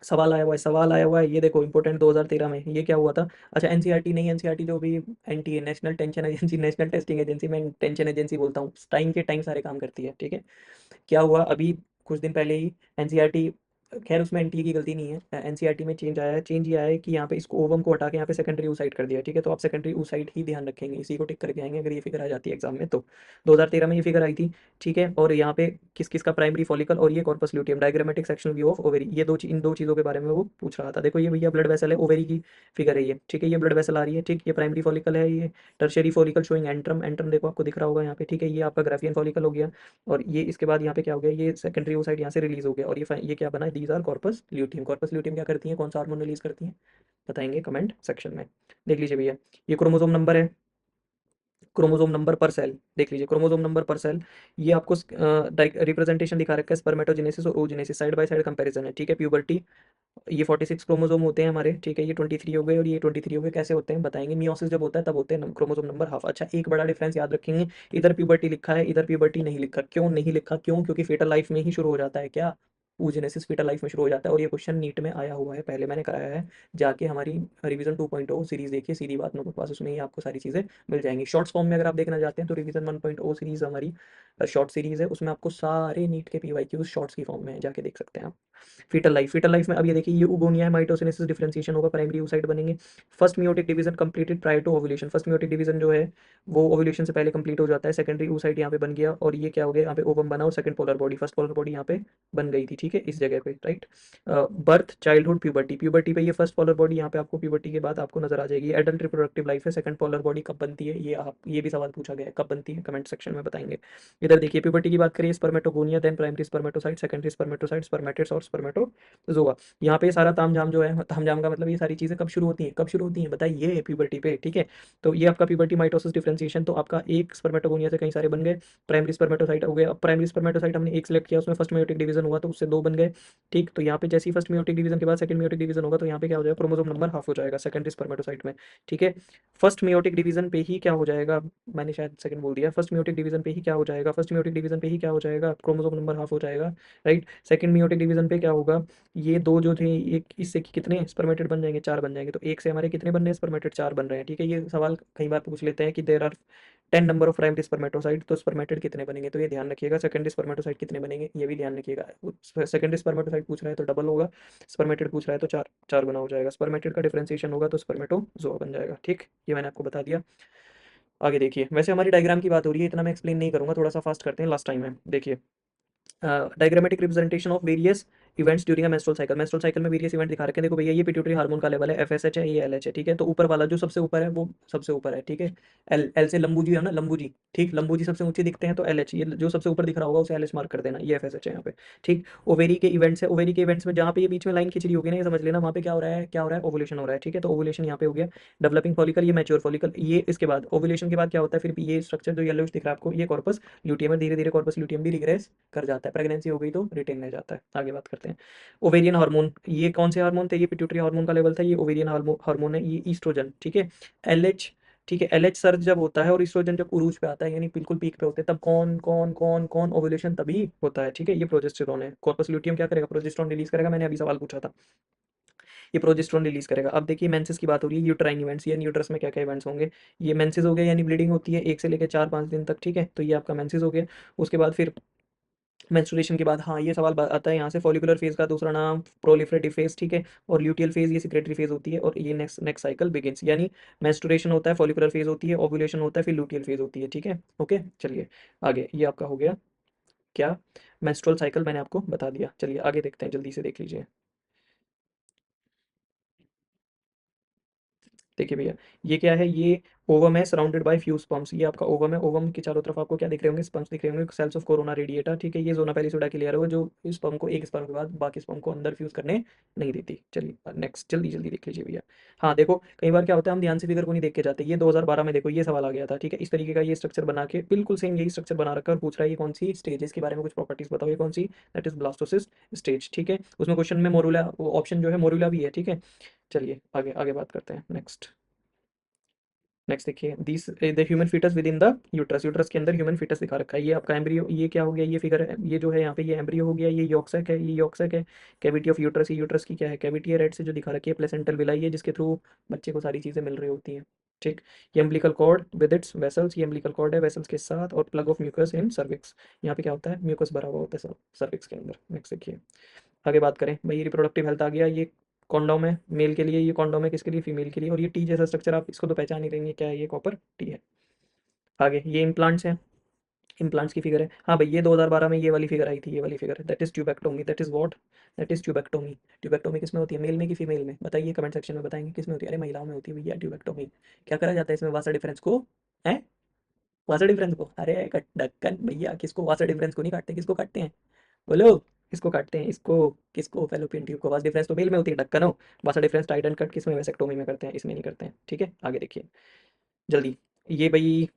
सवाल आया हुआ है, सवाल आया हुआ है, ये देखो इंपॉर्टेंट 2013 में ये क्या हुआ था। अच्छा, एनसीईआरटी नहीं, एनसीईआरटी जो भी NTA, national tension agency, national testing agency, मैं टेंशन एजेंसी बोलता हूँ, टाइम के टाइम सारे काम करती है, ठीक है। क्या हुआ अभी कुछ दिन पहले ही एनसीईआरटी, खैर उसमें एनटीए की गलती नहीं है, एनसीईआरटी में चेंज आया है, चेंज ये आया है कि यहाँ पे इसको ओवम को हटा के यहाँ पे सेकेंडरी ऊसाइट कर दिया, ठीक है, तो आप सेकेंडरी ऊसाइट ही ध्यान रखेंगे, इसी को टिक करके आएंगे अगर ये फिगर आ जाती है एग्जाम में तो। 2013 में ये फिगर आई थी, ठीक है, और यहाँ पे किस किस का प्राइमरी फॉलिकल और ये corpus luteum, diagrammatic sectional view of ovary, ये इन दो चीज़ों के बारे में वो पूछ रहा था। देखो ये भैया ब्लड वेसल है, ओवेरी की फिगर है ये, ठीक है, ये ब्लड वेसल आ रही है, ठीक, ये प्राइमरी फॉलिकल है, ये tertiary follicle showing antrum, antrum देखो आपको दिख रहा होगा यहाँ पे, ठीक है, ये आपका ग्राफियन फॉलिकल हो गया, और ये इसके बाद यहाँ पे क्या हो गया, ये सेकेंडरी ओसाइट यहाँ से रिलीज हो गया, और ये क्या बना, these are corpus luteum. Corpus luteum क्या करती है, कौन सा हार्मोन रिलीज करती है, बताएंगे कमेंट सेक्शन में। देख लीजिए भैया, ये क्रोमोसोम नंबर है, क्रोमोसोम नंबर पर सेल, देख लीजिए क्रोमोसोम नंबर पर सेल, ये आपको रिप्रेजेंटेशन दिखा रखा है स्पर्मेटोजेनेसिस और oogenesis, side by side comparison है, ठीक है, प्यूबर्टी, ये 46 क्रोमोसोम होते हैं हमारे, ठीक है, ये 23 हो गए और ये 23 हो गए, कैसे होते हैं बताएंगे, मियोसिस जब होता है तब होते हैं क्रोमोसोम नंबर हाफ। अच्छा, एक बड़ा डिफरेंस याद रखेंगे, इधर प्यूबर्टी लिखा है, इधर प्यूबर्टी नहीं लिखा, क्यों नहीं लिखा, क्यों, क्योंकि फेटल लाइफ में ही शुरू हो जाता है, क्या, oogenesis फेटल लाइफ में शुरू हो जाता है, और ये क्वेश्चन नीट में आया हुआ है, पहले मैंने कराया है, जाके हमारी रिवीजन 2.0 सीरीज देखिए, सीधी बात नो बकवास, उसमें ही आपको सारी चीज़ें मिल जाएंगी। शॉर्ट्स फॉर्म में अगर आप देखना चाहते हैं तो रिवीजन 1.0 सीरीज हमारी शॉर्ट सीरीज है, उसमें आपको सारे नीट के पीवाईक्यूज शॉर्ट्स की फॉर्म में है, जाके देख सकते हैं आप। फीटल लाइफ, फीटल लाइफ में अब ये देखिए, ये उगोनिया है, माइटोसिनेसिस डिफरेंशिएशन होगा, प्राइमरी oocyte बनेंगे, first meiotic division completed prior to ovulation, first meiotic division जो है वो ओवुलेशन से पहले कंप्लीट हो जाता है, सेकेंडरी oocyte यहाँ पे बन गया, और ये क्या हो गया, यहाँ पे ओवम बना और second polar body, first polar body यहाँ पे बन गई थी, ठीक है, इस जगह पे, right. Birth, childhood, puberty, puberty पे ये फर्स्ट पोलर बॉडी यहाँ पे आपको प्यूबर्टी के बाद आपको नजर आ जाएगी, एडल्ट रिप्रोडक्टिव लाइफ है, सेकंड पोलर बॉडी कब बनती है, ये भी सवाल पूछा गया है, कब बनती है, कमेंट सेक्शन में बताएंगे। इधर देखिए प्यूबर्टी की बात करिए, spermatogonia, then primary spermatocyte, secondary spermatocyte, spermatids और स्पर्मेटोजोआ। यहाँ पे सारा तामझाम जो है, तामझाम का मतलब ये सारी चीज़ें कब शुरू होती हैं, कब शुरू होती हैं बताइए, प्यूबर्टी पे, ठीक है। तो ये आपका प्यूबर्टी, माइटोसिस, डिफरेंशिएशन, तो आपका एक स्पर्मेटोगोनिया से कई सारे बन गए, प्राइमरी स्पर्मेटोसाइट हो गया, अब प्राइमरी स्पर्मेटोसाइट हमने एक सिलेक्ट किया, उसमें फर्स्ट मेयोटिक डिवीजन हुआ तो उससे दो बन गए, ठीक, तो यहाँ पे जैसे ही फर्स्ट मेयोटिक डिवीजन के बाद सेकंड मेयोटिक डिवीजन होगा तो यहाँ पे क्या हो जाएगा, क्रोमोसोम नंबर हाफ हो जाएगा सेकेंडरी स्पर्मेटोसाइट में, ठीक है। फर्स्ट मेयोटिक डिवीजन पे ही क्या हो जाएगा, मैंने शायद सेकंड बोल दिया, फर्स्ट मेयोटिक डिवीजन पे ही क्या हो जाएगा, फर्स्ट मेयोटिक डिवीजन पे ही क्या हो जाएगा, क्रोमोसोम नंबर हाफ हो जाएगा, राइट। सेकंड मेयोटिक डिवीजन पे क्या होगा, ये दो जो थे, एक इससे कितने स्पर्मेटेड बन जाएंगे, चार बन जाएंगे, तो एक से हमारे कितने बन रहे हैं स्पर्मेटेड, चार बन रहे हैं, ठीक है। ये सवाल कई बार पूछ लेते हैं कि there are 10 number of primary spermatocyte, तो स्पर्मेटेड कितने बनेंगे, तो ये ध्यान रखिएगा, सेकेंडरी स्पर्मेटोसाइट कितने बनेंगे ये भी ध्यान रखिएगा, सेकेंडरी स्पर्मेटोसाइट पूछ रहा है तो डबल होगा, स्पर्मेटेड पूछ रहा है तो चार चार गुना हो जाएगा, स्पर्मेटेड का डिफरेंशिएशन होगा तो स्पर्मेटोजोआ बन जाएगा, ठीक, ये मैंने आपको बता दिया। आगे देखिए, वैसे हमारी डायग्राम की बात हो रही है, इतना मैं एक्सप्लेन नहीं करूंगा, थोड़ा सा फास्ट करते हैं, लास्ट टाइम है, देखिए diagrammatic representation of various events during menstrual cycle, menstrual cycle में वेरियस इवेंट दिखा रखे हैं, देखो भैया ये पिट्यूटरी हार्मोन का लेवल है, एफएसएच है, ये एलएच है, ठीक है, तो ऊपर वाला जो सबसे ऊपर है वो सबसे ऊपर है, ठीक है, एल एल से लंबू जी है ना, लंबू जी, ठीक, लंबू जी सबसे ऊंचे दिखते हैं तो एलएच, ये जो सबसे ऊपर दिख रहा होगा उसे एलएच मार्क कर देना, ये एफएसएच है यहाँ पे, ठीक। ओवेरी के इवेंट्स है, ओवेरी के इवेंट्स में जहाँ पे ये बीच में लाइन खिंच रही होगी ना, ये समझ लेना वहाँ पे क्या हो रहा है, क्या हो रहा है, ओवुलेशन हो रहा है, ठीक है, तो ओवुलेशन यहाँ पे हो गया, डेवलपिंग फॉलिकल, ये मैच्योर फॉलिकल, ये इसके बाद ओवुलेशन के बाद क्या होता है, फिर ये स्ट्रक्चर जो येलो दिख रहा है आपको, ये कॉर्पस ल्यूटियम है, धीरे धीरे कॉर्पस ल्यूटियम भी रिग्रेस कर जाता है, प्रेगनेंसी हो गई तो रिटेन रह जाता है। आगे बात करते हैं, ओवेरियन हार्मोन, ये कौन से हार्मोन थे, ये पिट्यूटरी हार्मोन का लेवल था, ये ओवेरियन हार्मोन है, ये ईस्ट्रोजन, ठीक है, एलएच, ठीक है, एलएच सर्ज जब होता है और ईस्ट्रोजन जब उरूज पे आता है, यानी बिल्कुल पीक पे होते हैं, तब कौन कौन कौन कौन ओवुलेशन तभी होता है, ठीक है, ये प्रोजेस्टेरोन है, कॉर्पस ल्यूटियम क्या करेगा, प्रोजेस्टेरोन रिलीज करेगा, मैंने अभी सवाल पूछा था, ये प्रोजेस्टेरोन रिलीज करेगा। अब देखिए मेंसेस की बात हो रही है, यूट्राइन इवेंट्स, ये यूट्रस में क्या क्या इवेंट्स होंगे, ये मेंसेस हो गया यानी ब्लीडिंग होती है 1 से लेकर 4-5 दिन तक, ठीक है, तो ये आपका मेंसेस हो गया, उसके बाद फिर मेंस्ट्रुएशन के बाद हाँ, ये सवाल आता है यहाँ से, फॉलिकुलर फेज का दूसरा नाम प्रोलिफरेटिव फेज, ठीक है, और ल्यूटियल फेज ये सिक्रेटरी फेज होती है, और ये नेक्स्ट नेक्स्ट साइकिल बिगिंस, यानी मेंस्ट्रुएशन होता है, फॉलिकुलर फेज होती है, ओव्यूलेशन होता है, फिर ल्यूटियल फेज होती है, ठीक है। ओके, चलिए आगे, ये आपका हो गया क्या, मेंस्ट्रुअल साइकिल मैंने आपको बता दिया। चलिए आगे देखते हैं, जल्दी से देख लीजिए। देखिए भैया, ये क्या है, ये ओवम है सराउंडेड बाय फ्यू स्पर्म्स, ये आपका ओवम है, ओवम के चारों तरफ आपको क्या दिख रहे होंगे, स्पर्म्स दिख रहे होंगे, सेल्स ऑफ कोरोना रेडिएटा, ठीक है, ये जोना पेलिसोडा की लेयर है जो स्पर्म को, एक स्पर्म के बाद बाकी स्पर्म को अंदर फ्यूज करने नहीं देती। चलिए नेक्स्ट, जल्दी जल्दी देख लीजिए भैया। हाँ देखो, कई बार क्या होता है हम ध्यान से फिगर को नहीं देख के जाते, ये 2012 में देखो ये सवाल आ गया था, ठीक है, इस तरीके का ये स्ट्रक्चर बना के बिल्कुल सेम यही स्ट्रक्चर बना रखा है, और पूछ रहा है ये कौन सी स्टेज है, इसके बारे में कुछ प्रॉपर्टीज बताओ, ये कौन सी, दैट इज ब्लास्टोसिस स्टेज, ठीक है, उसमें क्वेश्चन में मोरूला ऑप्शन जो है मोरूला भी है, ठीक है। चलिए आगे आगे बात करते हैं, नेक्स्ट। नेक्स्ट देखिए, this the human foetus within the uterus, uterus के अंदर ह्यूमन फीटस दिखा रखा है, ये आपका एम्ब्रियो, ये क्या हो गया, ये फिगर है, ये जो है यहाँ पे ये एम्ब्रियो हो गया, ये यॉक्सैक है, ये यॉक्सैक है, कैविटी ऑफ यूट्रस, ये यूट्रस की क्या है, कैविटी है, रेड से जो दिखा रखी है, प्लेसेंटल विलाई है, जिसके थ्रू बच्चे को सारी चीज़ें मिल रही होती हैं, ठीक। ये umbilical cord with its vessels, ये एम्ब्लिकल कॉर्ड है वेसल्स के साथ, और plug of mucus in cervix, यहाँ पे क्या होता है, म्यूकस भरा हुआ होता है सर्विक्स के अंदर। नेक्स्ट देखिए, आगे बात करें भाई, रिप्रोडक्टिव हेल्थ आ गया, ये कॉन्डोम है मेल के लिए, ये कॉन्डोम है किसके लिए, फीमेल के लिए, और ये टी जैसा स्ट्रक्चर, आप इसको तो पहचान ही रहेंगे क्या है, ये कॉपर टी है। आगे ये इम्प्लांट्स हैं, इम्प्लांट्स की फिगर है, हाँ भाई ये 2012 में ये वाली फिगर आई थी, ये वाली figure, that is tubectomy, that is what, that is tubectomy. Tubectomy किस में होती है, मेल में कि फीमेल में, बताइए कमेंट सेक्शन में बताएंगे किस में होती है, अरे महिलाओं में होती है भैया ट्यूबेक्टोमी। क्या करा जाता है इसमें, वासा डिफरेंस को, है, वासा डिफरेंस को, अरे ढक्कन भैया, किसको वासा डिफरेंस को नहीं काटते, किसको काटते हैं, बोलो, किसको काटते हैं इसको, किसको, फेलोपियन ट्यूब को, वास डिफरेंस तो मेल में होती है, ढक्कन हो, वासा डिफरेंस टाइट एंड कट किस में, वेसेक्टोमी में करते हैं, इसमें नहीं करते हैं, ठीक है। आगे देखिए जल्दी, ये भाई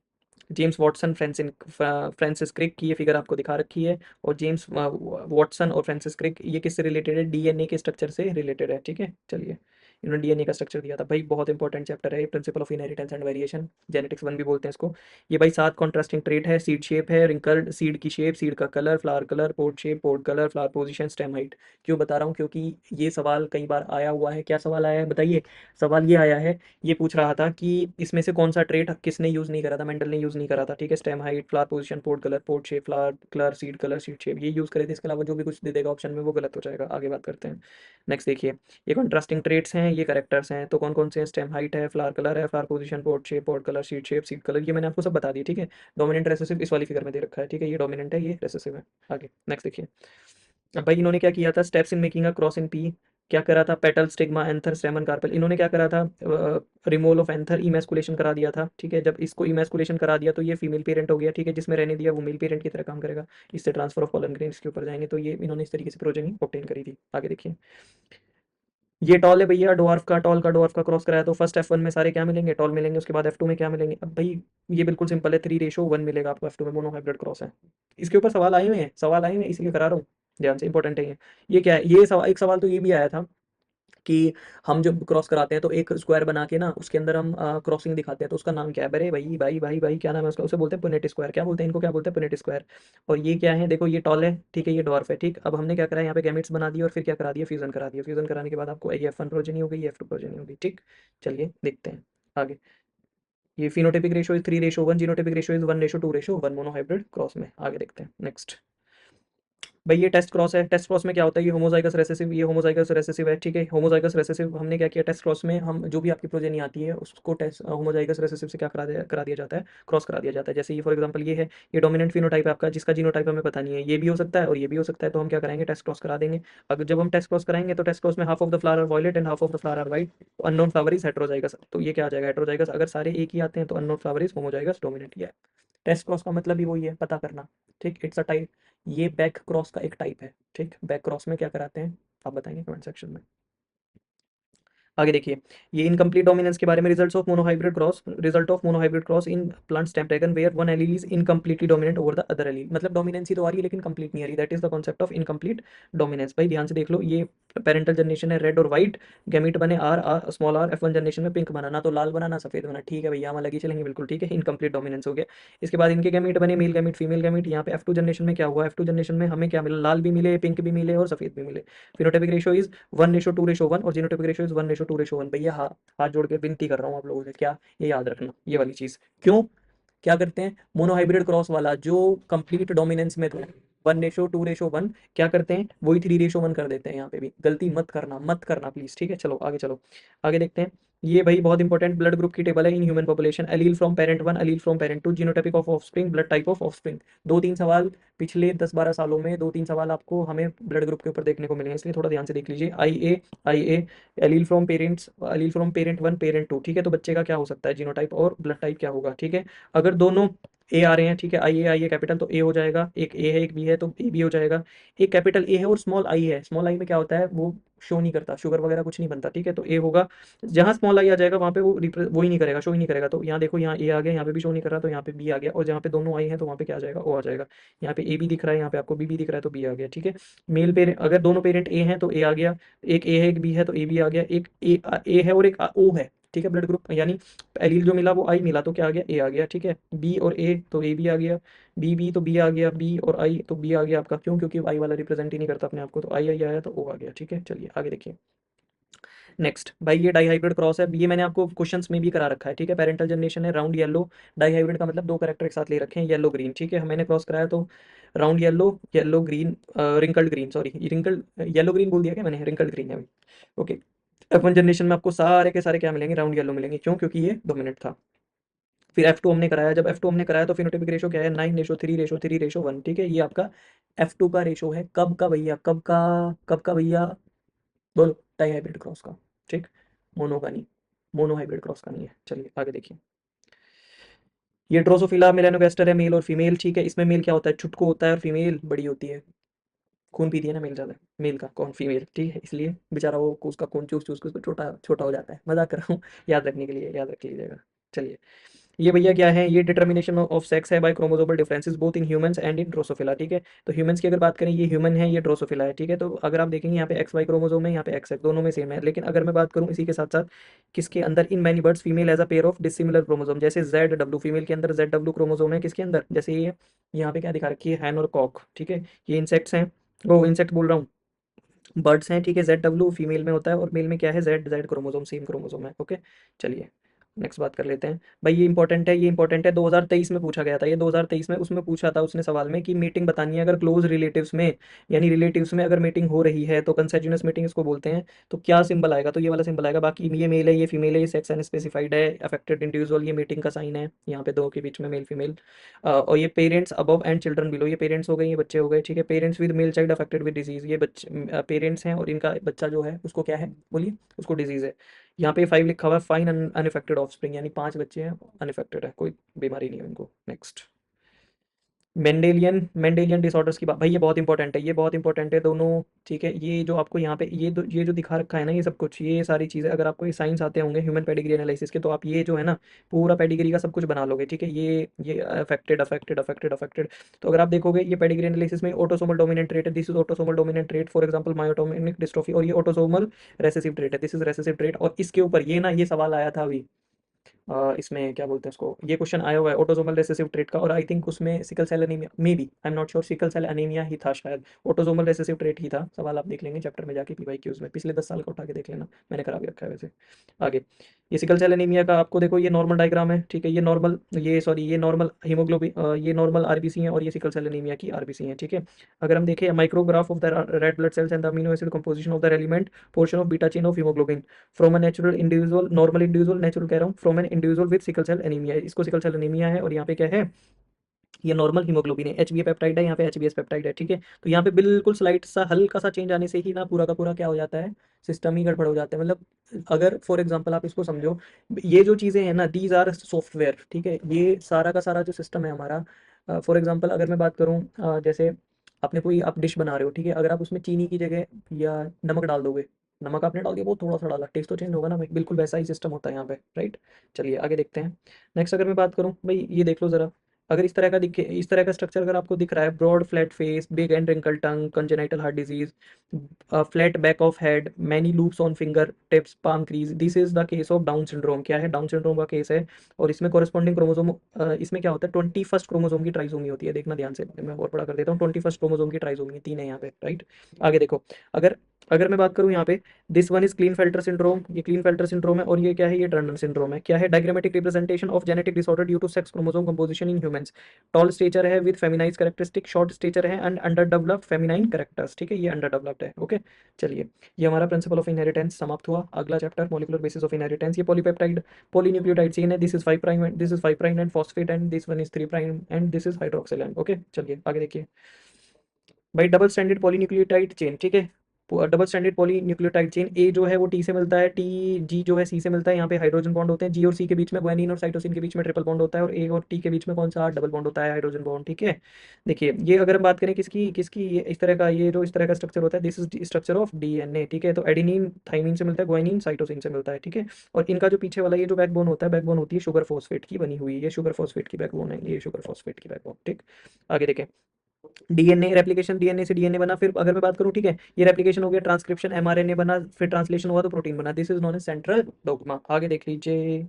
जेम्स वॉटसन फ्रांसिस क्रिक की ये फिगर आपको दिखा रखी है, और जेम्स वॉटसन और फ्रांसिस क्रिक ये किससे रिलेटेड है, डीएनए के स्ट्रक्चर से रिलेटेड है, ठीक है। चलिए, इन्होंने डीएनए का स्ट्रक्चर दिया था भाई, बहुत इंपॉर्टेंट चैप्टर है, principle of inheritance and variation, genetics 1 भी बोलते हैं इसको। ये भाई 7 कॉन्ट्रास्टिंग ट्रेट है, सीड शेप है, रिंकल्ड सीड की शेप, सीड का colour, flower colour, pod shape, pod colour, flower position, stem height. क्यों बता रहा हूँ, क्योंकि ये सवाल कई बार आया हुआ है। क्या सवाल आया है बताइए, सवाल ये आया है, ये पूछ रहा था कि इसमें से कौन सा ट्रेट किसने यूज़ नहीं करा था, मेंडल ने यूज़ नहीं करा था, ठीक है, stem height, flower position, pod colour, pod shape, flower colour, seed shape, ये यूज़ करे थे, इसके अलावा जो भी कुछ दे देगा ऑप्शन में वो गलत हो जाएगा। आगे बात करते हैं, नेक्स्ट देखिए, ये कॉन्ट्रास्टिंग ट्रेट्स हैं, ये करेक्टर्स हैं, तो कौन कौन से हैं, स्टेम हाइट है, फ्लावर कलर है, फ्लावर पोजीशन, पोड shape, pod colour, seed colour, ये मैंने आपको सब बता दिया, ठीक है। डोमिनेंट रेसेसिव इस वाली फिगर में दे रखा है, ठीक है, ये डोमिनेंट है, ये रेसेसिव है। आगे नेक्स्ट देखिए, अब भाई इन्होंने क्या किया था, steps in making a cross in P, क्या करा था, पेटल, स्टिग्मा, एंथर, स्टेमन, कार्पेल, इन्होंने क्या करा था, रिमूवल ऑफ एंथर, इमेस्कुलेशन करा दिया था, ठीक है। जब इसको इमेस्कुलेशन करा दिया तो ये फीमेल पेरेंट हो गया, ठीक है, जिसमें रहने दिया वो मेल पेरेंट की तरह काम करेगा, इससे ट्रांसफर ऑफ पॉलन ग्रेन्स के ऊपर जाएंगे, तो ये इन्होंने इस तरीके से प्रोजेनी ऑब्टेन करी थी। आगे देखिए, ये टॉल है भैया, डॉर्फ का, टॉल का डॉर्फ का क्रॉस कराया तो फर्स्ट F1 में सारे क्या मिलेंगे, टॉल मिलेंगे, उसके बाद F2 में क्या मिलेंगे, अब भाई ये बिल्कुल सिंपल है, 3:1 मिलेगा आपको F2 में, मोनो हाइब्रिड क्रॉस है। इसके ऊपर सवाल आए हुए हैं, सवाल आए हुए हैं इसलिए करा रहा हूँ, ध्यान से, इंपॉर्टेंट है ये क्या है, ये सवाल, एक सवाल तो ये भी आया था कि हम जब क्रॉस कराते हैं तो एक स्क्वायर बना के ना उसके अंदर हम क्रॉसिंग दिखाते हैं, तो उसका नाम क्या है, अरे भाई भाई भाई भाई क्या नाम है उसका, उसे बोलते हैं पुनेट स्क्वायर, क्या बोलते हैं इनको, क्या बोलते हैं, पुनेट स्क्वायर। और ये क्या है, देखो ये टॉल है, ठीक है, ये डॉर्फ है, ठीक। अब हमने क्या करा, यहाँ पे गैमेट्स बना दिए और फिर क्या करा दिया, फ्यूजन करा दिया, फ्यूजन कराने के बाद आपको ये F1 प्रोजेनी हो गई, ये F2 प्रोजेनी होगी, ठीक। चलिए देखते हैं आगे, ये phenotypic ratio is 3:1, genotypic ratio is 1:2:1, mono hybrid cross में। आगे देखते हैं नेक्स्ट, भाई ये टेस्ट क्रॉस है, टेस्ट क्रॉस में क्या होता है, ये होमोजाइगस रेसेसिव, ये होमोजाइगस रेसेसिव है, ठीक है, होमोजाइगस रेसेसिव हमने क्या किया, टेस्ट क्रॉस में हम जो भी आपकी प्रोजेनी आती है उसको टेस्ट होमोजाइगस रेसेसिव से क्या करा दिया जाता है, क्रॉस करा दिया जाता है। जैसे ये फॉर एग्जांपल ये है, ये डोमिनेंट फिनोटाइप है आपका, जिसका जीनोटाइप हमें पता नहीं है, ये भी हो सकता है और ये भी हो सकता है, तो हम क्या कराएंगे, टेस्ट क्रॉस करा देंगे। अगर जब हम टेस्ट क्रॉस कराएंगे तो टेस्ट क्रॉस में half of the flower are violet and half of the flower are white, तो अननोन फ्लावर इज हेटेरोजाइगस, तो ये क्या आ जाएगा, हेटेरोजाइगस। अगर सारे एक ही आते हैं तो unknown flower is homozygous dominant, ये है टेस्ट क्रॉस का मतलब ही वही है, पता करना, ठीक, इट्स अ टाइप, ये बैक क्रॉस का एक टाइप है, ठीक। बैक क्रॉस में क्या कराते हैं आप बताएंगे कमेंट सेक्शन में। आगे देखिए, ये इनकम्प्लीट डोमिनेंस के बारे में, results of monohybrid cross, result of monohybrid cross in plant stem dragon where one allele is incompletely dominant over the other allele, मतलब डोमिनेंसी तो आ रही है लेकिन कंप्लीट नहीं आ रही, that is the concept of incomplete dominance. भाई ध्यान से देख लो, ये पेरेंटल जनरेशन है, रेड और व्हाइट गैमीट बने, R R small r, F1 generation में पिंक बना, ना तो लाल बना ना सफेद बना, ठीक है भैया हम अलग ही चलेंगे, बिल्कुल ठीक है, इनकम्प्लीट डोमिनेंस हो गया। इसके बाद इनके गैमीट बने, मेल गैमीट, फीमेल गैमीट, यहाँ पे F2 जनरेशन में क्या हुआ, F2 जनरेशन में हमें क्या मिला, लाल भी मिले, पिंक भी मिले और सफेद भी मिले। फिनोटाइपिक रेशियो इज 1:2:1 और जीनोटाइपिक रेशियो इज 1:2:1 भैया, हाँ हाथ जोड़ के विनती कर रहा हूँ आप लोगों से, क्या ये याद रखना, ये वाली चीज। क्यों, क्या करते हैं, मोनोहाइब्रिड क्रॉस वाला जो कंप्लीट डोमिनेंस में था 1:2:1 क्या करते हैं, वही 3:1 कर देते हैं। यहाँ पे भी गलती मत करना प्लीज, ठीक है। चलो आगे चलो, आगे देखते हैं। ये भाई बहुत इंपॉर्टेंट ब्लड ग्रुप की टेबल है in human population. Allele from parent 1, allele from parent 2, genotypic of offspring, blood type of offspring. 2-3 सवाल पिछले 10-12 सालों में 2-3 सवाल आपको हमें ब्लड ग्रुप के ऊपर देखने को मिले हैं, इसलिए थोड़ा ध्यान से देख लीजिए। I a allele from parents, allele from parent 1 parent 2, ठीक है। तो बच्चे का क्या हो सकता है, जीनोटाइप और ब्लड टाइप क्या होगा, ठीक है। अगर दोनों ए आ रहे हैं, ठीक है, आई ए कैपिटल, तो ए हो जाएगा। एक ए है एक बी है तो ए बी हो जाएगा। एक कैपिटल ए है और स्मॉल आई है, स्मॉल आई में क्या होता है, वो शो नहीं करता, शुगर वगैरह कुछ नहीं बनता, ठीक है। तो ए होगा। जहाँ स्मॉल आई आ जाएगा वहाँ पे वो ही नहीं करेगा, शो ही नहीं करेगा। तो यहाँ देखो, यहाँ ए आ गया, यहाँ पे भी शो नहीं कर रहा, तो यहाँ पे बी आ गया। और जहाँ पे दोनों आई है तो वहाँ पे क्या आ जाएगा, ओ आ जाएगा। यहाँ पे ए बी दिख रहा है, यहाँ पे आपको बी भी दिख रहा है, तो बी आ गया, ठीक है। मेल पेरेंट, अगर दोनों पेरेंट ए हैं तो ए आ गया। एक ए है एक बी है तो ए बी आ गया। एक ए है और एक ओ है, ठीक है। ब्लड ग्रुप यानी एलील जो मिला वो आई मिला, तो क्या आ गया, ए आ गया, ठीक है। बी और ए तो ए बी आ गया, बी तो बी आ गया, बी और आई तो बी आ गया आपका। क्यों, क्योंकि आई वाला रिप्रेजेंट ही नहीं करता अपने आप को, तो आई आई आया तो ओ आ गया, ठीक है। चलिए आगे देखिए। नेक्स्ट भाई, ये डाईहाइब्रिड क्रॉस है, ये मैंने आपको क्वेश्चंस में भी करा रखा है, ठीक है। पेरेंटल जनरेशन है, राउंड येलो। डाईहाइब्रिड का मतलब दो कैरेक्टर एक साथ ले रखे हैं, येलो ग्रीन, ठीक है। मैंने क्रॉस कराया तो round yellow, yellow green, wrinkled green, sorry wrinkled yellow green बोल दिया क्या मैंने, रिंकल्ड ग्रीन है भाई, ओके। F1 जनरेशन में आपको सारे के सारे क्या मिलेंगे, राउंड येलो मिलेंगे। क्यों, क्योंकि ये डोमिनेंट था। फिर F2 हमने कराया, जब F2 हमने कराया तो फिनोटाइपिक रेशो क्या है, 9:3:3:1, ठीक है। ये आपका F2 का रेशो है, कब का भैया, कब का भैया, बोलो, डाई हाइब्रिड क्रॉस का, ठीक। मोनो का नहीं, मोनो हाइब्रिड क्रॉस का नहीं है। चलिए आगे देखिए। ये ड्रोसोफिला मेलानोगास्टर है, मेल और फीमेल, ठीक है। इसमें मेल क्या होता है, छुटको होता है, और फीमेल बड़ी होती है। खून पीती है ना मेल ज़्यादा, मेल का कौन, फीमेल, ठीक है। इसलिए बेचारा वो उसका खून चूस चूस के उसको छोटा छोटा हो जाता है। मजाक कर रहा हूँ, याद रखने के लिए, याद रख लीजिएगा। चलिए, ये भैया क्या है, ये डिटर्मिनेशन ऑफ सेक्स है by chromosomal differences both in humans and in Drosophila, ठीक है। तो ह्यूमंस की अगर बात करें, ये ह्यूमन है, ये ड्रोसोफिला है, ठीक है। तो अगर आप देखेंगे यहाँ पे एक्स वाई क्रोमोसोम है, यहाँ पे एक्स है, दोनों में सेम है। लेकिन अगर मैं बात करूँ इसी के साथ साथ किसके अंदर, in many birds female as a pair of dissimilar chromosome, जैसे जेड डब्ल्यू, फीमेल के अंदर जेड डब्ल्यू क्रोमोसोम है, किसके अंदर, जैसे ये यहाँ पे क्या दिखा रखी है, हैन और कॉक, ठीक है। ये इंसेक्ट्स हैं, वो इंसेक्ट बोल रहा हूँ, बर्ड्स हैं, ठीक है। जेड डब्ल्यू फीमेल में होता है और मेल में क्या है, Z Z chromosome, same chromosome है, ओके। चलिए नेक्स्ट बात कर लेते हैं भाई। ये इंपॉर्टेंट है, ये इंपॉर्टेंट है, 2023 में पूछा गया था ये, 2023 में उसमें पूछा था उसने सवाल में कि मीटिंग बतानी है अगर क्लोज रिलेटिव्स में, यानी रिलेटिव्स में अगर मीटिंग हो रही है तो कंसेजुनस मीटिंग इसको बोलते हैं। तो क्या सिंबल आएगा, तो ये वाला सिंबल आएगा। बाकी ये मेल है, ये फीमेल है, ये सेक्स अनस्पेसिफाइड है, अफेक्टेड इंडिविजुअल, ये मीटिंग का साइन है, यहाँ पे दो के बीच में मेल फीमेल। और ये parents above and children below, ये पेरेंट्स हो गए, ये बच्चे हो गए, ठीक है। Parents with male child affected with disease, ये बच्चे पेरेंट्स हैं और इनका बच्चा जो है उसको क्या है, बोलिए, उसको डिजीज है। यहाँ पे 5 लिखा हुआ है, फाइन अनइफेक्टेड ऑफस्प्रिंग, यानी 5 बच्चे हैं अनइफेक्टेड है, कोई बीमारी नहीं है उनको। नेक्स्ट, मेंडेलियन, मेंडेलियन डिसऑर्डर्स की बात भाई, ये बहुत इंपॉर्टेंट है, ये बहुत इंपॉर्टेंट है दोनों, ठीक है। ये जो आपको यहाँ पे ये जो दिखा रखा है ना, ये सब कुछ, ये सारी चीज़ें अगर आपको ये साइंस आते होंगे ह्यूमन पेडिग्री एनालिसिस के, तो आप ये जो है ना पूरा पेडिग्री का सब कुछ बना लोगे, ठीक है। ये अफेक्टेड अफेक्टेड अफेक्टेड अफेक्टेड। तो अगर आप देखोगे ये पेडिग्री एनालिसिस में ऑटोसोमल डोमिनेंट ट्रेट है, this is autosomal dominant trait, for example myotonic dystrophy, और ये ऑटोसोमल रेसेसिव ट्रेट है, दिस इज रेसेसिव ट्रेट। और इसके ऊपर ये ना, ये सवाल आया था अभी, इसमें क्या बोलते हैं उसको, ये क्वेश्चन आया हुआ है ऑटोसोमल रिसेसिव ट्रेट का, और आई थिंक उसमें sickle cell anaemia, maybe, I am not sure, sickle cell anaemia ही था शायद, ऑटोसोमल रिसेसिव ट्रेट ही था। सवाल आप देख लेंगे चैप्टर में जाके, पीवाईक्यूज में पिछले 10 साल का उठा के देख लेना, मैंने करा भी रखा है वैसे। आगे, ये सिकल सेल एनीमिया का आपको देखो, ये नॉर्मल डायग्राम है, ठीक है। ये नॉर्मल, ये सॉरी, ये नॉर्मल हीमोग्लोबिन, ये नॉर्मल आरबीसी है, और ये सिकल सेल एनीमिया की आरबीसी है, ठीक है। अगर हम देखें micrograph of the red blood cells and the amino acid composition of the element portion of beta chain of haemoglobin from a natural individual, normal individual, natural कह रहा हूँ, from an individual with sickle cell anaemia, इसको sickle cell anaemia है। और यहाँ पे क्या है, ये नॉर्मल हीमोग्लोबिन है, एच बी पेप्टाइड है, यहाँ पे एच बी एस पेप्टाइड है, ठीक है। तो यहाँ पे बिल्कुल स्लाइट सा हल्का सा चेंज आने से ही ना पूरा का पूरा क्या हो जाता है, सिस्टम ही गड़बड़ हो जाता है। मतलब अगर फॉर एग्जांपल आप इसको समझो, ये जो चीज़ें हैं ना, दीज आर सॉफ्टवेयर, ठीक है। ये सारा का सारा जो सिस्टम है हमारा, फॉर एग्जांपल अगर मैं बात करूँ, जैसे आपने कोई आप डिश बना रहे हो, ठीक है। अगर आप उसमें चीनी की जगह या नमक डाल दोगे, नमक आपने डाल दिया, बहुत थोड़ा सा डाला, टेस्ट तो चेंज होगा ना भाई, बिल्कुल वैसा ही सिस्टम होता है यहाँ पे, राइट। चलिए आगे देखते हैं। नेक्स्ट अगर मैं बात करूँ भाई, ये देख लो ज़रा, अगर इस तरह का दिखे, इस तरह का स्ट्रक्चर अगर आपको दिख रहा है, broad flat face, big and wrinkle tongue, congenital heart disease, flat back of head, many loops on finger tips, palm crease, this is the case of Down syndrome. क्या है, डाउन सिंड्रोम का case है। और इसमें corresponding chromosome, इसमें क्या होता है, 21st क्रोमोसोम की ट्राइसोमी होती है, देखना ध्यान से, मैं और बड़ा कर देता हूँ, 21st क्रोमोसोम की ट्राइसोमी 3 है यहाँ पे, राइट। आगे देखो, अगर अगर मैं बात करूँ यहाँ पे, this one is Klinefelter syndrome, ये क्लीन फेल्टर सिंड्रोम है। और ये क्या है, ये टर्नर सिंड्रोम है। क्या है, diagrammatic representation of genetic disorder due to sex chromosome composition in human. Womens. Tall stature है with feminise characteristic, short stature है and under developed feminine characters, ठीक है, ये अंडर डेवलप्ड है। ओके चलिए, ये हमारा प्रिंसिपल ऑफ इनहेरिटेंस समाप्त हुआ। अगला chapter molecular basis of inheritance, ये पॉलीपेप्टाइड पॉलीन्यूक्लियोटाइड चेन है, this is 5 prime and this is 5 prime and phosphate and this one is 3 prime and this is hydroxyl and. Okay चलिए आगे देखिए भाई, double standard polynucleotide chain, ठीक है, double standard polynucleotide chain, ए जो है वो टी से मिलता है, टी जी जो है सी से मिलता है, यहाँ पे हाइड्रोजन बॉन्ड होते हैं, जी और सी के बीच में ग्वानिन और साइटोसिन के बीच में ट्रिपल बॉन्ड होता है, और ए और टी के बीच में कौन सा डबल बॉन्ड होता है, हाइड्रोजन बॉन्ड, ठीक है। देखिए ये अगर हम बात करें किसकी किसकी, ये इस तरह का, ये जो इस तरह का स्ट्रक्चर होता है, this is structure of DNA, ठीक है। तो एडेनिन थाइमिन से मिलता है, ग्वानिन साइटोसिन से मिलता है, ठीक है। और इनका जो पीछे वाला ये जो बैकबोन होता है, बैकबोन होती है शुगर फॉस्फेट की बनी हुई, ये शुगर फॉस्फेट की बैकबोन है, ये शुगर फॉस्फेट की बैकबोन, ठीक। आगे देखें, डीएनए रेप्लिकेशन, डीएनए से डीएनए बना, फिर अगर मैं बात करूं, ठीक है, ये रेप्लिकेशन हो गया, ट्रांसक्रिप्शन एमआरएनए बना, फिर ट्रांसलेशन हुआ तो प्रोटीन बना, this is known as central dogma. आगे देख लीजिए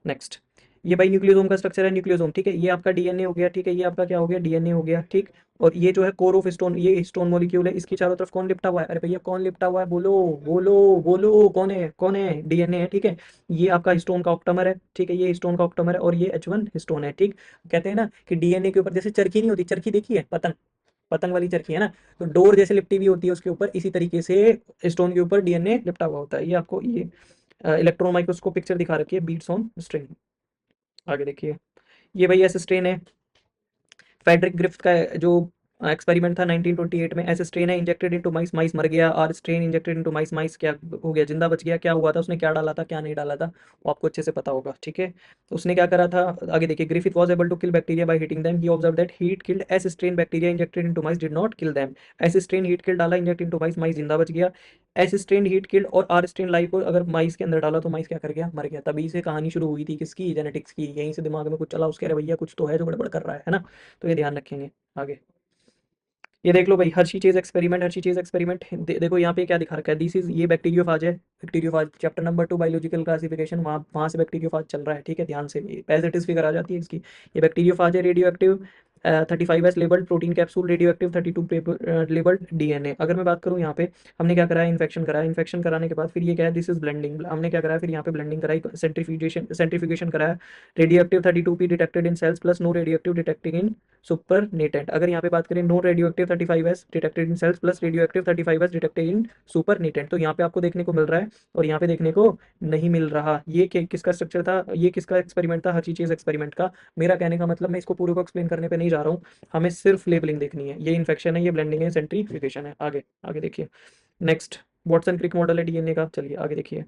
नेक्स्ट, ये भाई न्यूक्लियोसोम का स्ट्रक्चर है, न्यूक्लियोसोम, ठीक है, ये आपका डीएनए हो गया, ठीक है, ये आपका क्या हो गया, डीएनए हो गया, ठीक। और ये जो है कोर ऑफ स्टोन, ये हिस्टोन मॉलिक्यूल है, इसकी चारों तरफ कौन लिपटा हुआ है, अरे भैया कौन लिपटा हुआ है, बोलो बोलो बोलो, कौन है, कौन है, डीएनए है, ठीक है। ये आपका हिस्टोन का ऑक्टामर है, ठीक है, ये हिस्टोन का ऑक्टामर है, और ये H1 हिस्टोन है, ठीक। कहते हैं ना कि डीएनए के ऊपर जैसे चरखी नहीं होती, चरखी देखी है, पतंग, पतंग वाली चरखी है ना, तो डोर जैसे लिपटी हुई होती है उसके ऊपर, इसी तरीके से स्टोन के ऊपर डीएनए लिपटा हुआ होता है। ये आपको ये इलेक्ट्रॉन माइक्रोस्कोप पिक्चर दिखा रखी है, बीट्स ऑन स्ट्रिंग। आगे देखिए, ये भाई ऐसे स्ट्रेन है, फेडरिक ग्रिफ्थ का जो एक्सपेरिमेंट था 1928 में, ऐसे स्ट्रेन है, इंजेक्टेड इनटू माइस, माइस मर गया, और स्ट्रेन इंजेक्टेड इनटू माइस, माइस क्या हो गया, जिंदा बच गया, क्या हुआ था, उसने क्या डाला था, क्या नहीं डाला था, वो आपको अच्छे से पता होगा, ठीक है। तो उसने क्या करा था, आगे देखिए, Griffith was able to kill bacteria by heating them, he observe that heat killed S strain bacteria injected into mice did not kill them, S strain heat kill डाला इंजेक्ट इनटू माइस, माइस जिंदा बच गया, S strain heat killed और R strain life को अगर माइस के अंदर डाला तो माइस क्या कर गया, मर गया। तभी से कहानी शुरू हुई थी किसकी, जेनेटिक्स की, यहीं से दिमाग में कुछ चला उसके, अरे भैया कुछ तो है जो गड़बड़ कर रहा है ना, तो ये ध्यान रखेंगे। आगे ये देख लो भाई, Hershey chase experiment, Hershey chase experiment, देखो यहाँ पे क्या दिखा रखा है, दिस इज, ये बैक्टीरियोफाज है, bacteriophage chapter number 2 biological classification, वहाँ वहाँ से बैक्टीरियोफाज चल रहा है, ठीक है, ध्यान से एज इट इज फिगर आ जाती है इसकी। ये बैक्टीरियोफाज है, radio active 35 labelled protein capsule, radio active 32 labelled DNA. अगर मैं बात करूँ यहाँ पे, हमने क्या कराया, इन्फेक्शन कराया, इन्फेक्शन कराने के बाद फिर ये क्या है, दिस इज ब्लेंडिंग, हमने क्या कराया, फिर यहाँ पे ब्लेंडिंग कराई, सेंट्रीफ्यूगेशन कराया, radioactive 32P detected in cells plus no radioactive detecting in supernatant. अगर यहाँ पे बात करें, no radioactive 35S detected in cells plus radioactive 35S detected in supernatant, तो यहाँ पे आपको देखने को मिल रहा है और यहाँ पे देखने को नहीं मिल रहा। ये किसका स्ट्रक्चर था, ये किसका एक्सपेरिमेंट था, हर्शी चेज एक्सपेरिमेंट का। मेरा कहने का मतलब, मैं इसको पूरे को एक्सप्लेन करने पे नहीं जा रहा हूँ, हमें सिर्फ लेबलिंग देखनी है, ये इन्फेक्शन है, ये ब्लेंडिंग है, सेंट्रीफ्यूगेशन है। आगे आगे देखिए नेक्स्ट, वॉटसन क्रिक मॉडल है डीएनए का, चलिए आगे देखिए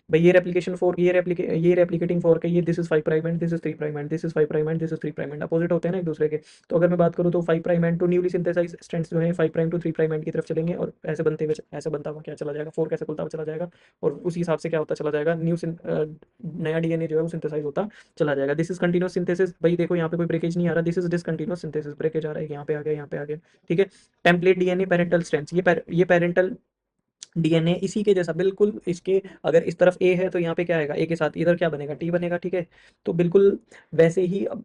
भाई, ये रेप्लिकेशन फॉर, ये रेप्लिकेटिंग फॉर का, ये this is 5 prime and this is 3 prime and this is 5 prime and this is 3 prime and opposite होते हैं ना एक दूसरे के। तो अगर मैं बात करूँ तो 5 prime end two newly synthesise strands जो है 5 प्राइम टू 3 प्राइम एंड की तरफ चलेंगे, और ऐसे बनते हुए, ऐसे बनता हुआ क्या चला जाएगा, 4 कैसे खुलता हुआ चला जाएगा, और उसी हिसाब से क्या होता चला जाएगा, नया डीएनए जो है वो सिंथेसाइज होता चला जाएगा। दिस इज कंटिन्यूस सिंथेसिस, भाई देखो यहाँ पे कोई ब्रेकेज नहीं आ रहा, this is discontinuous synthesis, breakage आ रहा है, यहाँ पे आ गया, यहाँ पे आ गया, ठीक है। टेम्पलेट डीएनए पेरेंटल स्ट्रैंड्स, ये पेरेंटल डीएनए इसी के जैसा बिल्कुल, इसके अगर इस तरफ ए है तो यहाँ पे क्या आएगा, ए के साथ इधर क्या बनेगा, टी बनेगा, ठीक है। तो बिल्कुल वैसे ही अब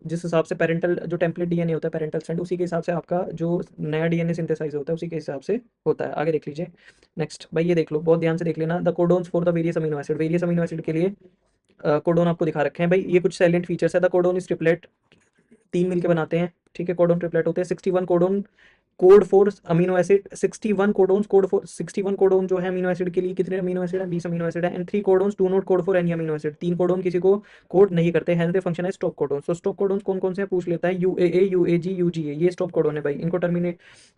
जिस हिसाब से पेरेंटल जो टेम्पलेट डीएनए होता है पेरेंटल स्ट्रैंड, उसी के हिसाब से आपका जो नया डीएनए सिंथेसाइज होता है उसी के हिसाब से होता है। आगे देख लीजिए नेक्स्ट, भाई ये देख लो, बहुत ध्यान से देख लेना, the codons for the various amino acid, various amino acid के लिए कोडोन आपको दिखा रखे हैं भाई, ये कुछ साइलेंट फीचर्स है। द कोडोन इज ट्रिपलेट, 3 मिलके बनाते हैं, ठीक है, कोडोन ट्रिपलेट होते हैं, 61 codon code for amino acid, 61 codons code for, 61 codon जो है अमीनो एसिड के लिए, कितने अमीनो एसिड है, 20 अमीनो एसिड है, and 3 codons do not code for any amino acid, 3 codon किसी को कोड नहीं करते, हेंस दे फंक्शन है स्टॉप कोडोन। तो स्टॉप कोडोन कौन कौन से पूछ लेता है, यूएए, यूएजी, यूजीए, ये स्टॉप कोडोन है भाई, इनको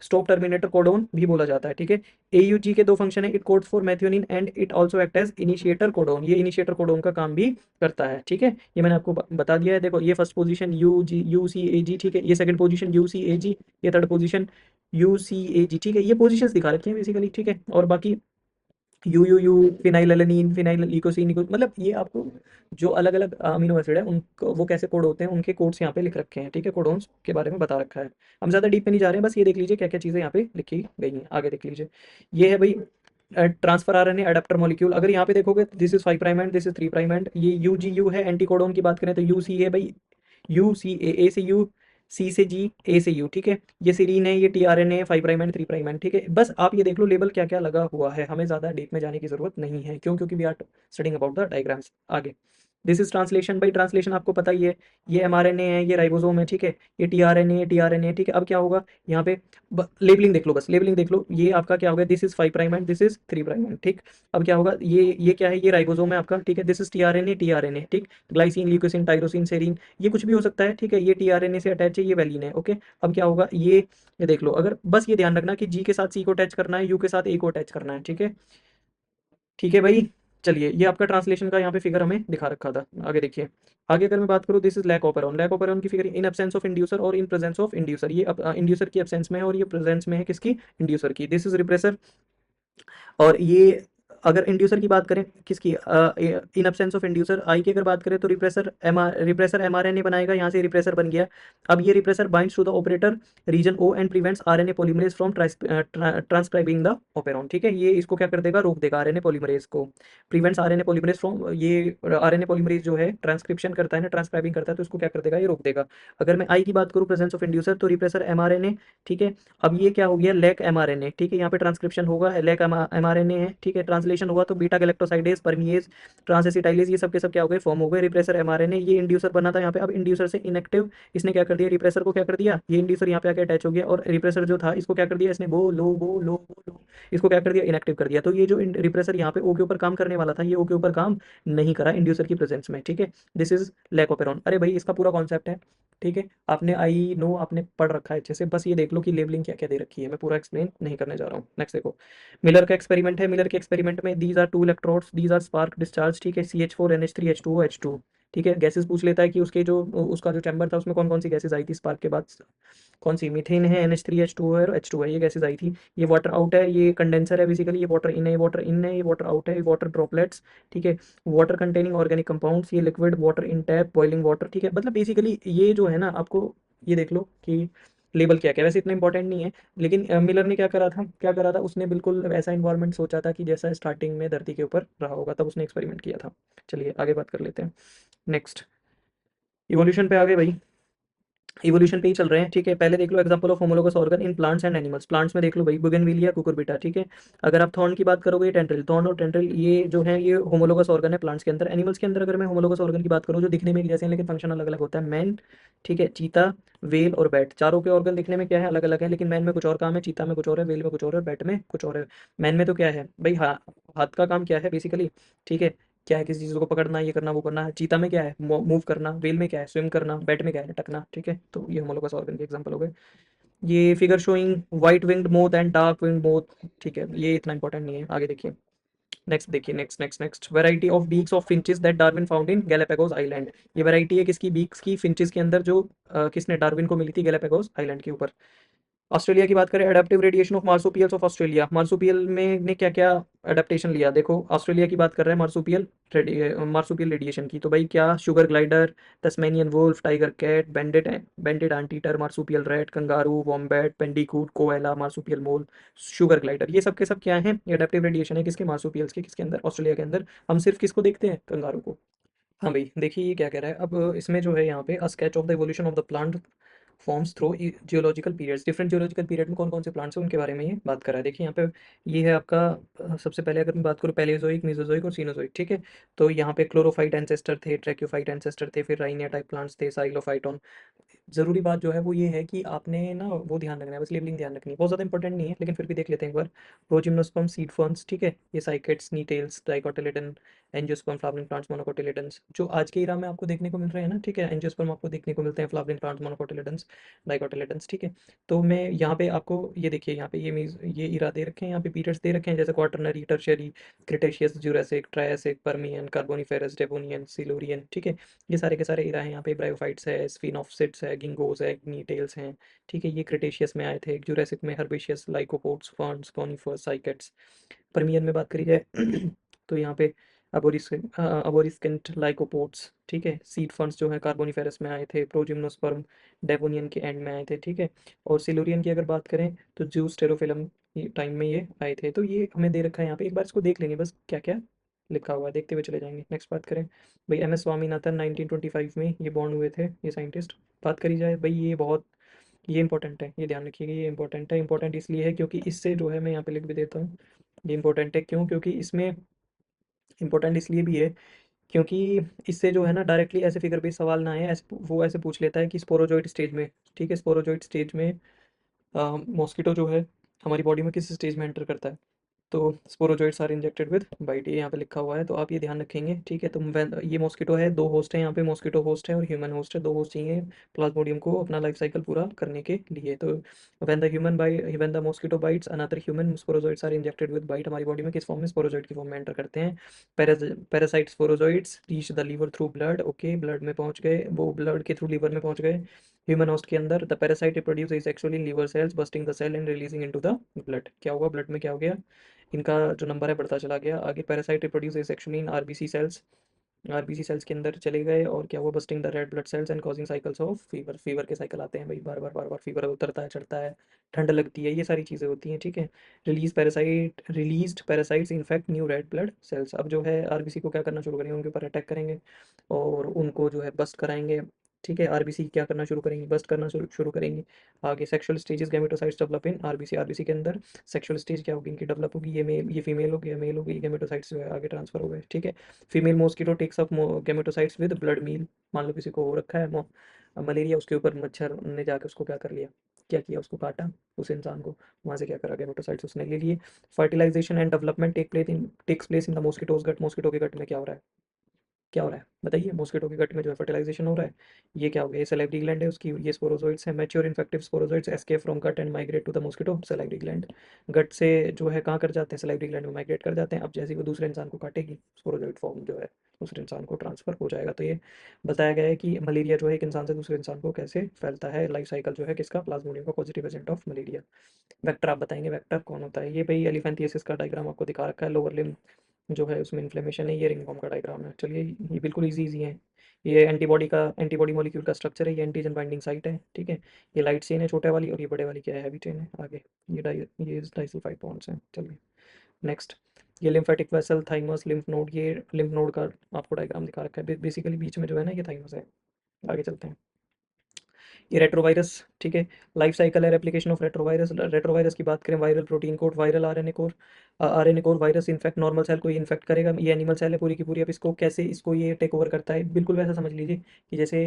स्टॉप टर्मिनेटर कोडोन भी बोला जाता है, ठीक है। एयूजी के 2 फंक्शन है, it codes for methionine and it also act as initiator codon, ये इनिशिएटर कोडोन का काम भी करता है, ठीक है। ये मैंने आपको बता दिया है, देखो ये फर्स्ट पोजीशन यूसीएजी, ठीक है, ये सेकंड पोजीशन यूसीएजी, ये थर्ड पोजीशन यूसीएजी, ठीक है, ये पोजीशंस दिखा रखी हैं बेसिकली, ठीक है। और बाकी यूयूयू, फिनाइलएलेनिन, फिनाइल ल्यूकोसिन, मतलब ये आपको जो अलग अलग अमीनो एसिड है उनको वो कैसे कोड होते हैं उनके कोड्स यहाँ पे लिख रखे हैं, ठीक है, कोडोन्स के बारे में बता रखा है। हम ज़्यादा डीप में नहीं जा रहे हैं, बस ये देख लीजिए क्या क्या चीज़ें यहाँ पे लिखी गई हैं। आगे देख लीजिए, ये है भाई ट्रांसफर आरएनए अडेप्टर मॉलिक्यूल, अगर यहाँ पे देखोगे this is 5 prime and this is 3 prime and, ये यूजीयू है, एंटीकोडोन की बात करें तो यूसी है भाई, यू सी ए से यू, सी से जी, ए से यू, ठीक है। ये सीरीन है, ये tRNA 5 prime and 3 prime and, ठीक है। बस आप ये देख लो लेबल क्या क्या लगा हुआ है, हमें ज़्यादा डीप में जाने की जरूरत नहीं है, क्यों, क्योंकि we are studying about the diagrams. आगे दिस इज ट्रांसलेशन। भाई ट्रांसलेशन आपको पता ही है, ये एमआरएनए है, ये राइबोसोम है, ठीक है, ये टीआरएनए है, टीआरएनए है, ठीक है। अब क्या होगा यहाँ पे, लेबलिंग देख लो, बस लेबलिंग देख लो, ये आपका क्या होगा, this is 5 prime and this is 3 prime and, ठीक। अब क्या होगा, ये क्या है, ये राइबोसोम है आपका, ठीक है, दिस इज टीआरएनए, टीआरएनए, ठीक। ग्लाइसिन, ल्यूकोसिन, टाइरोसिन, सेरीन, ये कुछ भी हो सकता है, ठीक है, ये टीआरएनए से अटैच है, ये वैलिन है, ओके। अब क्या होगा, ये देख लो, अगर बस ये ध्यान रखना कि जी के साथ सी को अटैच करना है, यू के साथ ए को अटैच करना है, ठीक है, ठीक है भाई। चलिए, ये आपका ट्रांसलेशन का यहाँ पे फिगर हमें दिखा रखा था। आगे देखिए, आगे अगर मैं बात करूँ, this is lac operon. Lac operon की figure, in absence of inducer और इन प्रेजेंस ऑफ इंड्यूसर, ये इंड्यूसर की एब्सेंस में है और ये प्रेजेंस में है किसकी, इंड्यूसर की। दिस इज रिप्रेसर, और ये अगर इंड्यूसर की बात करें किसकी, इन एब्सेंस ऑफ इंड्यूसर आई की अगर बात करें तो रिप्रेसर एमआरएनए बनाएगा, यहाँ से रिप्रेसर बन गया। अब ये repressor binds to the operator region O and prevents RNA polymerase from transcribing the operon, ठीक है, ये इसको क्या कर देगा, रोक देगा आरएनए पॉलीमरेज को। प्रिवेंट्स आरएनए पॉलीमरेज फ्रॉम, ये आरएनए पॉलीमरेज जो है ट्रांसक्रिप्शन करता है ना, ट्रांसक्राइबिंग करता है, तो इसको क्या कर देगा, ये रोक देगा। अगर मैं आई की बात करूँ, प्रेजेंस ऑफ इंड्यूसर, तो रिप्रेसर एमआरएनए, ठीक है। अब ये क्या हो गया, लैक एमआरएनए, ठीक है, यहाँ पे ट्रांसक्रिप्शन होगा, लैक एमआरएनए है, ठीक है, ट्रांसलेशन होगा तो बीटा गैलेक्टोसाइडेज, परमिएज, ट्रांसएसिटाइलेज, ये सब के सब क्या हो गए, फॉर्म हो गए। रिप्रेसर एमआरएनए, ये इंड्यूसर बना था यहाँ पे, अब इंड्यूसर से इनएक्टिव, इसने क्या कर दिया, रिप्रेसर को क्या कर दिया, ये इंड्यूसर यहाँ पे आके अटैच हो गया, और रिप्रेसर जो था इसको क्या कर दिया, इसने वो लो इसको क्या कर दिया, इनएक्टिव कर दिया। तो ये जो रिप्रेसर यहाँ पे ओ के ऊपर काम करने वाला था, ये ओ के ऊपर काम नहीं करा इंड्यूसर की प्रेजेंस में, ठीक है। This is lac operon. अरे भाई, इसका पूरा कॉन्सेप्ट है, ठीक है, आपने आई नो आपने पढ़ रखा है अच्छे से, बस ये देख लो कि लेबलिंग क्या क्या दे रखी है, मैं पूरा एक्सप्लेन नहीं करने जा रहा हूँ। नेक्स्ट देखो, मिलर का एक्सपेरिमेंट है। मिलर के एक्सपेरिमेंट में these are two electrodes, these are spark discharge, ठीक है, CH4NH3H2O H2, ठीक है। गैसेस पूछ लेता है कि उसके जो उसका जो चैम्बर था उसमें कौन कौन सी गैसेस आई थी स्पार्क के बाद, कौन सी, मीथेन है, NH3H2O है और H2 है, ये गैसेस आई थी। ये वाटर आउट है, ये कंडेंसर है बेसिकली, ये वाटर इन है, ये वाटर इन है, ये वाटर आउट है, ये वाटर ड्रॉपलेट्स, ठीक है। वाटर कंटेनिंग ऑर्गेनिक कंपाउंड्स, ये liquid water in tap, boiling water, ठीक है। मतलब बेसिकली ये जो है ना, आपको ये देख लो कि लेबल क्या क्या, वैसे इतना इंपॉर्टेंट नहीं है, लेकिन मिलर ने क्या करा था, उसने बिल्कुल ऐसा इन्वायरमेंट सोचा था कि जैसा स्टार्टिंग में धरती के ऊपर रहा होगा, तब उसने एक्सपेरिमेंट किया था। चलिए आगे बात कर लेते हैं। नेक्स्ट, इवोल्यूशन पे आ गए भाई, इवोल्यूशन पे ही चल रहे हैं, ठीक है। पहले देख लो example of homologous organ in plants and animals. Plants में देख लो भाई, बुगेनविलिया, कुकुरबिटा, ठीक है। अगर आप थॉर्न की बात करोगे, टेंड्रिल, थॉर्न और टेंड्रिल, ये जो है ये होमोलोगस ऑर्गन है प्लांट्स के अंदर। एनिमल्स के अंदर अगर मैं होमोलोगस ऑर्गन की बात करूँ, जो दिखने में एक जैसे हैं लेकिन फंक्शन अलग अलग होता है, मैन, ठीक है, चीता, वेल और बैट, चारों के ऑर्गन दिखने में क्या है, अलग अलग है, लेकिन मैन में कुछ और काम है, चीता में कुछ और है, वेल में कुछ और है, बैट में कुछ और है। मैन में तो क्या है भाई, हाथ का काम क्या है बेसिकली, ठीक है, क्या है, किसी चीज़ को पकड़ना, ये करना, वो करना। चीता में क्या है, मूव करना। व्हेल में क्या है, स्विम करना। बैट में क्या है, लटकना, ठीक है। तो ये होमोलोगस ऑर्गन के एग्जांपल हो गए। ये figure showing white winged moth and dark winged moth, ठीक है, ये इतना इंपॉर्टेंट नहीं है। आगे देखिए, नेक्स्ट देखिए, next variety of beaks of finches that Darwin found in Galapagos island. ये वैरायटी है किसकी, बीक्स की, फिंचेस के अंदर, जो किसने, डार्विन को मिली थी गैलापागोस आइलैंड के ऊपर। ऑस्ट्रेलिया की बात करें, adaptive radiation of marsupials of Australia. Marsupial में ने क्या क्या अडेप्टेशन लिया, देखो ऑस्ट्रेलिया की बात कर रहे हैं, मार्सुपियल रेडिएशन की, तो भाई क्या, sugar glider, Tasmanian wolf, tiger cat, banded anteater, marsupial rat, kangaroo, wombat, bandicoot, koala, marsupial mole, sugar glider, ये सब के सब क्या है, अडेप्टिव रेडिएशन है किसके, मार्सुपियल्स के, किसके अंदर, ऑस्ट्रेलिया के अंदर। हम सिर्फ किसको देखते हैं, कंगारू को। हाँ भाई, देखिए ये क्या कह रहा है, अब इसमें जो है यहाँ पे a sketch of the evolution of the plant forms through geological periods. Different geological period में कौन कौन से प्लांट्स हैं उनके बारे में ये बात कर रहा है। देखिए यहाँ पे, ये है आपका सबसे पहले अगर मैं बात करूँ, पैलेजोइक, मेसोजोइक और सीनोजोइक, ठीक है। तो यहाँ पे क्लोरोफाइट एंसेस्टर थे, ट्रैक्योफाइट एंसेस्टर थे, फिर राइनिया टाइप प्लांट्स थे, साइलोफाइटोन। ज़रूरी बात जो है वो ये है कि आपने ना वो ध्यान रखना है, बस लेबलिंग ध्यान रखनी है, बहुत ज़्यादा इंपॉर्टेंट नहीं है, लेकिन फिर भी देख लेते हैं एक बार। प्रोजिम्नोस्पर्म सीड फर्न्स, ठीक है, ये साइकेट्स, Gnetales, dicotyledon, angiosperm flowering plants, monocotyledons, जो आज के इरा में आपको देखने को मिल रहे हैं ना, ठीक है, एंजियोस्पर्म आपको देखने को मिलते हैं, फ्लावरिंग प्लांट्स, मोनोकोटिलेडन्स, डाइकोटिलेडन्स, ठीक है। तो मैं यहाँ पे आपको ये देखिए, यहाँ पे ये इरा दे रखे हैं, यहाँ पे पीरियड्स दे रखे हैं, जैसे quaternary, tertiary, Cretaceous, Jurassic, Triassic, Permian, Carboniferous, Devonian, Silurian, ठीक है। ये सारे के सारे इरा हैं, यहाँ पे ब्रायोफाइट्स है, स्फिनोफिट्स है, गिंगोस है, नीटेल्स हैं, ठीक है। ये क्रिटेशियस में आए थे, जुरासिक में herbaceous, lycopods, ferns, conifers, cycads. Permian में बात करी जाए तो यहाँ पे अबोरिस्केंट, लाइकोपोड्स, ठीक है। सीड फर्न्स जो है कार्बोनिफेरस में आए थे, प्रोजिम्नोस्पर्म डेवोनियन के एंड में आए थे, ठीक है। और सिलूरियन की अगर बात करें तो जूस टेरोफिलम टाइम में ये आए थे। तो ये हमें दे रखा है यहाँ पे, एक बार इसको देख लेंगे बस क्या क्या लिखा हुआ है, देखते हुए चले जाएंगे। नेक्स्ट बात करें भाई, MS स्वामीनाथन 1925 में ये बॉर्न हुए थे, ये साइंटिस्ट। बात करी जाए भाई, ये बहुत, ये इंपॉर्टेंट है, ये ध्यान रखिएगा, ये इंपॉर्टेंट है। इंपॉर्टेंट इसलिए है क्योंकि इससे जो है, मैं यहाँ पे लिख भी देता हूँ, ये इंपॉर्टेंट है क्यों, क्योंकि इसमें इंपॉर्टेंट इसलिए भी है क्योंकि इससे जो है ना डायरेक्टली ऐसे फिगर बेस्ड सवाल ना आए, ऐसे वो ऐसे पूछ लेता है कि स्पोरोजोइट स्टेज में, ठीक है, स्पोरोजोइट स्टेज में मॉस्किटो जो है हमारी बॉडी में किस स्टेज में एंटर करता है। तो sporozoites are injected with bite, ये यहाँ पे लिखा हुआ है, तो आप ये ध्यान रखेंगे, ठीक है। तो ये मॉस्किटो है, दो होस्ट है यहाँ पे, मॉस्किटो होस्ट है और ह्यूमन होस्ट है, दो होस्ट चाहिए प्लाज्मोडियम को अपना लाइफ साइकिल पूरा करने के लिए। तो when the mosquito bites another human, sporozoites are injected with bite हमारी बॉडी में किस फॉर्म में, स्पोरोजोइट की फॉर्म में एंटर करते हैं। Parasite sporozoites reach the liver through blood, okay, blood में पहुंच गए, वो ब्लड के थ्रू लीवर में पहुंच गए। ह्यूमन होस्ट के अंदर the parasite reproduce actually liver cells busting the cell and releasing into the blood. क्या हुआ ब्लड में, क्या हो गया, इनका जो नंबर है बढ़ता चला गया। आगे parasite reproduce sexually in RBC cells, RBC cells के अंदर चले गए और क्या हुआ, busting the red blood cells and causing cycles of fever, fever के साइकिल आते हैं भाई, बार बार बार बार फीवर उतरता है चढ़ता है, ठंड लगती है, ये सारी चीज़ें होती हैं, ठीक है। Released parasites infect new red blood sales, अब जो है आरबीसी को क्या करना शुरू करेंगे, उनके ऊपर अटैक करेंगे और उनको जो है बस्ट कराएंगे, ठीक है। आरबीसी क्या करना शुरू करेंगी, बस्ट करना शुरू करेंगी। आगे sexual stages gametocytes develop in RBC, RBC के अंदर सेक्सुअल स्टेज क्या होगी इनकी डेवलप होगी, ये फीमेल होगी, ये मेल होगी, गैमेटोसाइट्स जो है आगे ट्रांसफर हो गए, ठीक है। Female mosquito takes up gametocytes with blood meal, मान लो किसी को हो रखा है मलेरिया, उसके ऊपर मच्छर ने जाकर उसको क्या कर लिया, क्या किया, उसको काटा, उस इंसान को, वहाँ से क्या करा, गैमेटोसाइट्स उसने ले लिए। Fertilisation and development takes place in the mosquito's gut, mosquito के गट में क्या हो रहा है, क्या हो रहा है बताइए, मॉस्किटो के गट में जो है फर्टिलाइजेशन हो रहा है, ये क्या हो गया, ये सैलिवरी ग्लैंड है उसकी, ये स्पोरोजोइट्स है, mature infective sporozoites escape from gut and migrate to the mosquito salivary gland, gut से जो है कहाँ कर जाते हैं, सैलिवरी ग्लैंड में माइग्रेट कर जाते हैं। अब जैसे ही वो दूसरे इंसान को काटेगी, स्पोरोजोइट फॉर्म जो है दूसरे इंसान को ट्रांसफर हो जाएगा। तो ये बताया गया है कि मलेरिया जो है एक इंसान से दूसरे इंसान को कैसे फैलता है, लाइफ साइकिल जो है किसका, प्लाज्मोडियम का positive agent of malaria. Vector आप बताएंगे, वेक्टर कौन होता है, ये भाई एलिफेंथियासिस का डायग्राम आपको दिखा रखा है, लोअर लिम्ब जो है उसमें इन्फ्लेमेशन है, ये रिंगवॉर्म का डायग्राम है। चलिए ये बिल्कुल इजी है। ये एंटीबॉडी मॉलिक्यूल का स्ट्रक्चर है, ये एंटीजन बाइंडिंग साइट है, ठीक है। ये लाइट चेन है छोटे वाली और ये बड़े वाली क्या है, हैवी चेन है। आगे ये डाइसल्फाइड बॉन्ड्स हैं। चलिए नेक्स्ट, ये lymphatic vessel thymus lymph node, ये लिम्फ नोड का आपको डायग्राम दिखा रखा है, बेसिकली बीच में जो है ना ये थाइमस है। आगे चलते हैं, ये रेट्रोवायरस, ठीक है, लाइफ साइकिल है रेप्लिकेशन ऑफ रेट्रोवायरस। रेट्रोवायरस की बात करें, viral protein code, viral RNA core, virus infect normal cell को, ये इन्फेक्ट करेगा, ये एनिमल सेल है पूरी की पूरी। अब इसको कैसे, इसको ये टेक ओवर करता है, बिल्कुल वैसा समझ लीजिए कि जैसे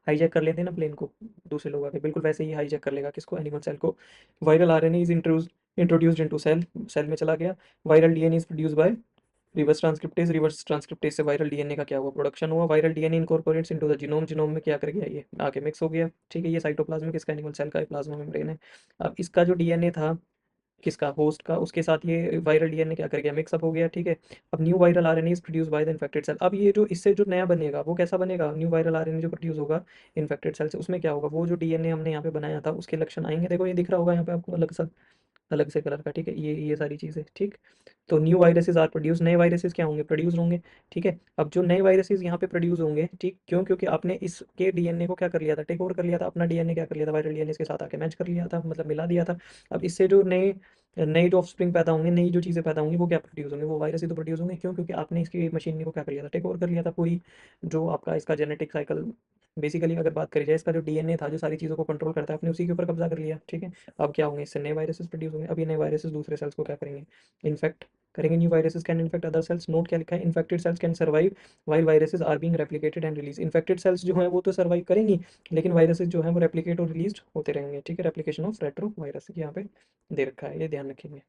हाईजैक कर लेते हैं ना प्लेन को दूसरे लोग आके, बिल्कुल वैसे ही हाईजैक कर लेगा किसको, एनिमल सेल को। Viral RNA is introduced into cell, cell में चला गया। Viral DNA is produce by reverse transcriptase से वायरल डीएनए का क्या हुआ, प्रोडक्शन हुआ। Viral DNA incorporates into the genome, genome में क्या कर गया, ये आके मिक्स हो गया, ठीक है। ये साइटोप्लाज्म में किसका, एनिमल सेल का, प्लाज्मा मेम्ब्रेन है। अब इसका जो डीएनए था किसका, होस्ट का, उसके साथ ये वायरल डीएनए क्या कर गया, मिक्सअप हो गया, ठीक है। अब new viral RNA is produce by the infected cell, अब ये जो इससे जो नया बनेगा वो कैसा बनेगा, न्यू वायरल आरएनए जो प्रोड्यूस होगा इन्फेक्टेड सेल से, उसमें क्या होगा, वो जो डीएनए हमने यहाँ पे बनाया था उसके लक्षण आएंगे, देखो ये दिख रहा होगा यहाँ पे आपको अलग सा, अलग से कलर का, ठीक है, ये सारी चीज़ें, ठीक। तो न्यू वायरसेस आर प्रोड्यूस, नए वायरसेस क्या होंगे, प्रोड्यूस होंगे, ठीक है। अब जो नए वायरसेस यहाँ पे प्रोड्यूस होंगे, ठीक, क्यों, क्योंकि आपने इसके डीएनए को क्या कर लिया था, टेक ओवर कर लिया था, अपना डीएनए क्या कर लिया था, वायरल डीएनए के साथ आके मैच कर लिया था, मतलब मिला दिया था। अब इससे जो नए नई जो ऑफस्प्रिंग पैदा होंगे, नई जो चीज़ें पैदा होंगी वो क्या प्रोड्यूस होंगे, वो वायरस ही तो प्रोड्यूस होंगे, क्यों, क्योंकि आपने इसकी मशीनरी को क्या कर लिया था, टेक ओवर कर लिया था पूरी, जो आपका इसका जेनेटिक साइकिल, बेसिकली अगर बात करी जाए इसका जो डीएनए था जो सारी चीज़ों को कंट्रोल करता है, आपने उसी के ऊपर कब्जा कर लिया, ठीक है। अब क्या होंगे, इससे नए वायरसेस प्रोड्यूस होंगे, अब ये नए वायरसेस दूसरे सेल्स को क्या करेंगे, इन्फेक्ट करेंगे। New viruses can infect other cells, note क्या लिखा है, infected cells can survive while viruses are being replicated and release, infected cells जो है वो तो सर्वाइव करेंगी, लेकिन वायरसेस जो है वो रेप्लिकेट और रिलीज होते रहेंगे, ठीक है। रेप्लिकेशन ऑफ रेट्रो वायरस यहाँ पे दे रखा है, ये ध्यान रखेंगे।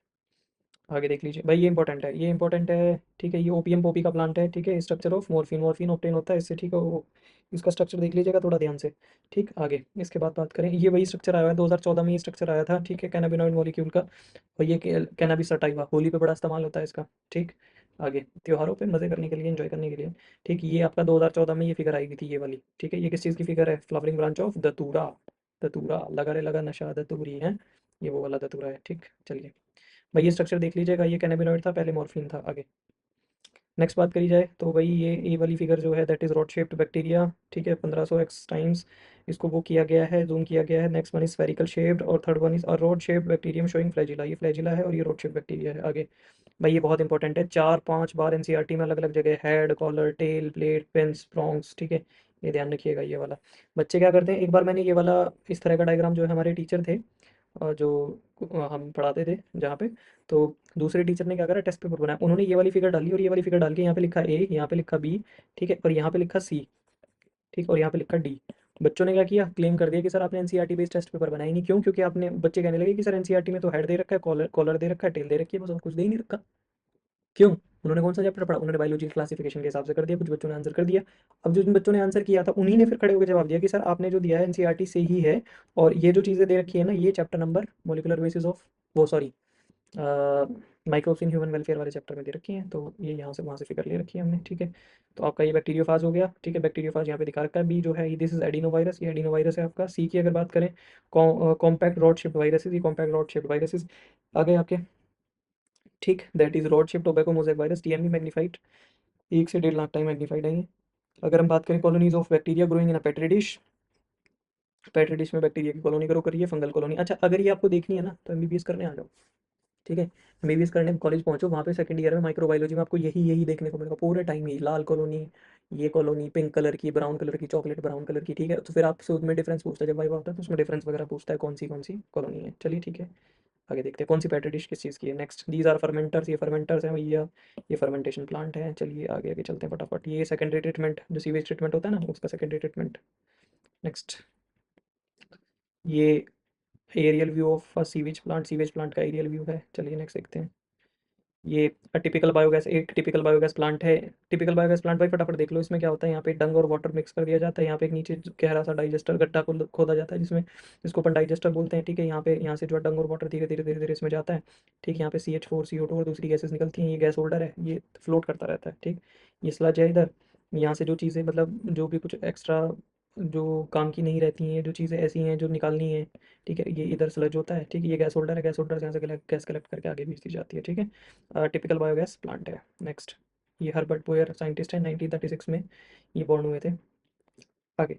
आगे देख लीजिए भाई, ये इंपॉर्टेंट है, ये इंपॉर्टेंट है, ठीक है। ये ओपीएम पोपी का प्लांट है, ठीक है। Structure of morphine, morphine obtain होता है इससे, ठीक है। वो इसका स्ट्रक्चर देख लीजिएगा थोड़ा ध्यान से, ठीक। आगे इसके बाद बात करें, ये वही स्ट्रक्चर आया है 2014 में, ये स्ट्रक्चर आया था, ठीक है, कैनाबिनॉइड मॉलिक्यूल का। और ये कैनाबिस सटाइवा, होली पे बड़ा इस्तेमाल होता है इसका, ठीक। आगे त्योहारों पे मज़े करने के लिए, एंजॉय करने के लिए, ठीक। ये आपका 2014 में ये फिगर आई हुई थी, ये वाली, ठीक है। ये किस चीज़ की फिगर है, फ्लावरिंग ब्रांच ऑफ दतूरा, दतूरा लगा रे लगा नशा दतूरी है, ये वो वाला दतूरा है, ठीक। चलिए भाई ये स्ट्रक्चर देख लीजिएगा, ये कैनाबिनॉइड था, पहले मॉर्फिन था। आगे नेक्स्ट बात करी जाए तो भाई ये वाली फिगर जो है that is rod shaped bacteria, ठीक है। 1500 एक्स टाइम्स इसको वो किया गया है, जूम किया गया है। Next one is spherical shaped और third one is a rod shaped bacterium showing flagella, ये फ्लैजिला है और ये रॉड शेप्ड बैक्टीरिया है। आगे भाई ये बहुत इंपॉर्टेंट है, 4-5 बार एनसीईआरटी में अलग अलग जगह, head, collar, tail, plate, pins, prongs, ठीक है। ये ध्यान रखिएगा ये वाला। बच्चे क्या करते हैं, एक बार मैंने ये वाला इस तरह का डायग्राम जो है हमारे टीचर थे जो हम पढ़ाते थे जहाँ पे, तो दूसरे टीचर ने क्या करा, टेस्ट पेपर बनाया, उन्होंने ये वाली फिगर डाली और ये वाली फिगर डाल के यहाँ पे लिखा ए, यहाँ पे लिखा बी, ठीक है, और यहाँ पे लिखा सी, ठीक, और यहाँ पे लिखा डी। बच्चों ने क्या किया, क्लेम कर दिया कि सर आपने एनसीईआरटी बेस्ड टेस्ट पेपर बनाया ही नहीं। क्यों? क्योंकि आपने, बच्चे कहने लगे कि सर एनसीईआरटी में तो हेड दे रखा है, कॉलर कॉलर दे रखा है, टेल दे रखी है, बस और कुछ दे ही नहीं रखा। क्यों? उन्होंने कौन सा चैप्टर पढ़ा? उन्होंने बायोलॉजी क्लासिफिकेशन के हिसाब से कर दिया, कुछ बच्चों ने आंसर कर दिया। अब जो जिन बच्चों ने आंसर किया था उन्हीं ने फिर खड़े होकर जवाब दिया कि सर आपने जो दिया है एनसीईआरटी से ही है, और ये जो चीज़ें दे रखी है ना, ये chapter number molecular basis of, वो sorry, microbes in human welfare वाले चैप्टर में दे रखी हैं, तो ये यहाँ से वहाँ से फिगर ले रखी है हमने, ठीक है। तो आपका ये बैक्टीरियोफाज हो गया, ठीक है, बैक्टीरियोफाज यहाँ पे दिखा रखा है, बी जो है दिस इज एडिनोवायरस, ये एडिनोवायरस है आपका। सी की अगर बात करें, कॉम्पैक्ट रॉड शिप्ड वायरसेस, ये कॉम्पैक्ट रॉड शिप्ड वायरसेस आ गए आपके, ठीक, that is rod shipped tobacco mosaic virus, TMV magnified, 1 से 1.5 लाख टाइम मैग्नीफाइड है ये। अगर हम बात करें colonies of bacteria growing in a petri dish, petri dish में बैक्टीरिया की कॉलोनी करो करिए, फंगल कॉलोनी। अच्छा, अगर ये आपको देखनी है ना तो एमबीबीएस करने आ जाओ, ठीक है। एमबीबीएस करने कॉलेज पहुंचो, वहाँ पे सेकंड ईयर में माइक्रोबायोलॉजी में आपको यही यही देखने को मिलेगा पूरे टाइम, ही लाल कॉलोनी, ये कॉलोनी पिंक कलर की, ब्राउन कलर की, चॉकलेट ब्राउन कलर की, ठीक है। तो फिर आपसे उसमें डिफरेंस पूछता है, जब वाइवा होता है तो उसमें डिफरेंस वगैरह पूछता है कौन सी कॉलोनी है। चलिए ठीक है, आगे देखते हैं कौन सी पेट्री डिश किस चीज़ की है। नेक्स्ट, दीज आर फर्मेंटर्स, ये फर्मेंटर्स हैं भैया, ये फर्मेंटेशन प्लांट है। चलिए आगे आगे चलते हैं फटाफट। ये सेकेंडरी ट्रीटमेंट, जो सीवेज ट्रीटमेंट होता है ना, उसका सेकेंडरी ट्रीटमेंट। नेक्स्ट, ये aerial view of sewage plant, sewage plant का एरियल व्यू है। चलिए नेक्स्ट देखते हैं। ये टिपिकल बायोगैस, एक टिपिकल बायोगैस प्लांट है। टिपिकल बायोगैस प्लांट भाई फटाफट देख लो, इसमें क्या होता है, यहाँ पे डंग और वाटर मिक्स कर दिया जाता है, यहाँ पे एक नीचे गहरा सा डाइजेस्टर गड्ढा को खोदा जाता है, जिसमें, जिसको अपन डाइजेस्टर बोलते हैं, ठीक है। यहाँ पे, यहाँ से जो है डंग और वाटर धीरे धीरे धीरे धीरे इसमें जाता है, ठीक। यहाँ पे CH4 CO2 और दूसरी गैसेस निकलती हैं, ये गैस होल्डर है, ये फ्लोट करता रहता है, ठीक। ये स्लज है इधर। यहाँ से जो चीज़ें, मतलब जो भी कुछ एक्स्ट्रा जो काम की नहीं रहती हैं, जो चीज़ें ऐसी हैं जो निकालनी है, ठीक है, ये इधर स्लज होता है, ठीक है। ये गैस होल्डर है, गैस होल्डर से यहाँ से गैस कलेक्ट करके आगे भेज दी जाती है, ठीक है। टिपिकल बायोगैस प्लांट है। नेक्स्ट, ये हर्बर्ट बोयर साइंटिस्ट है, 1936 में ये बॉर्न हुए थे। आगे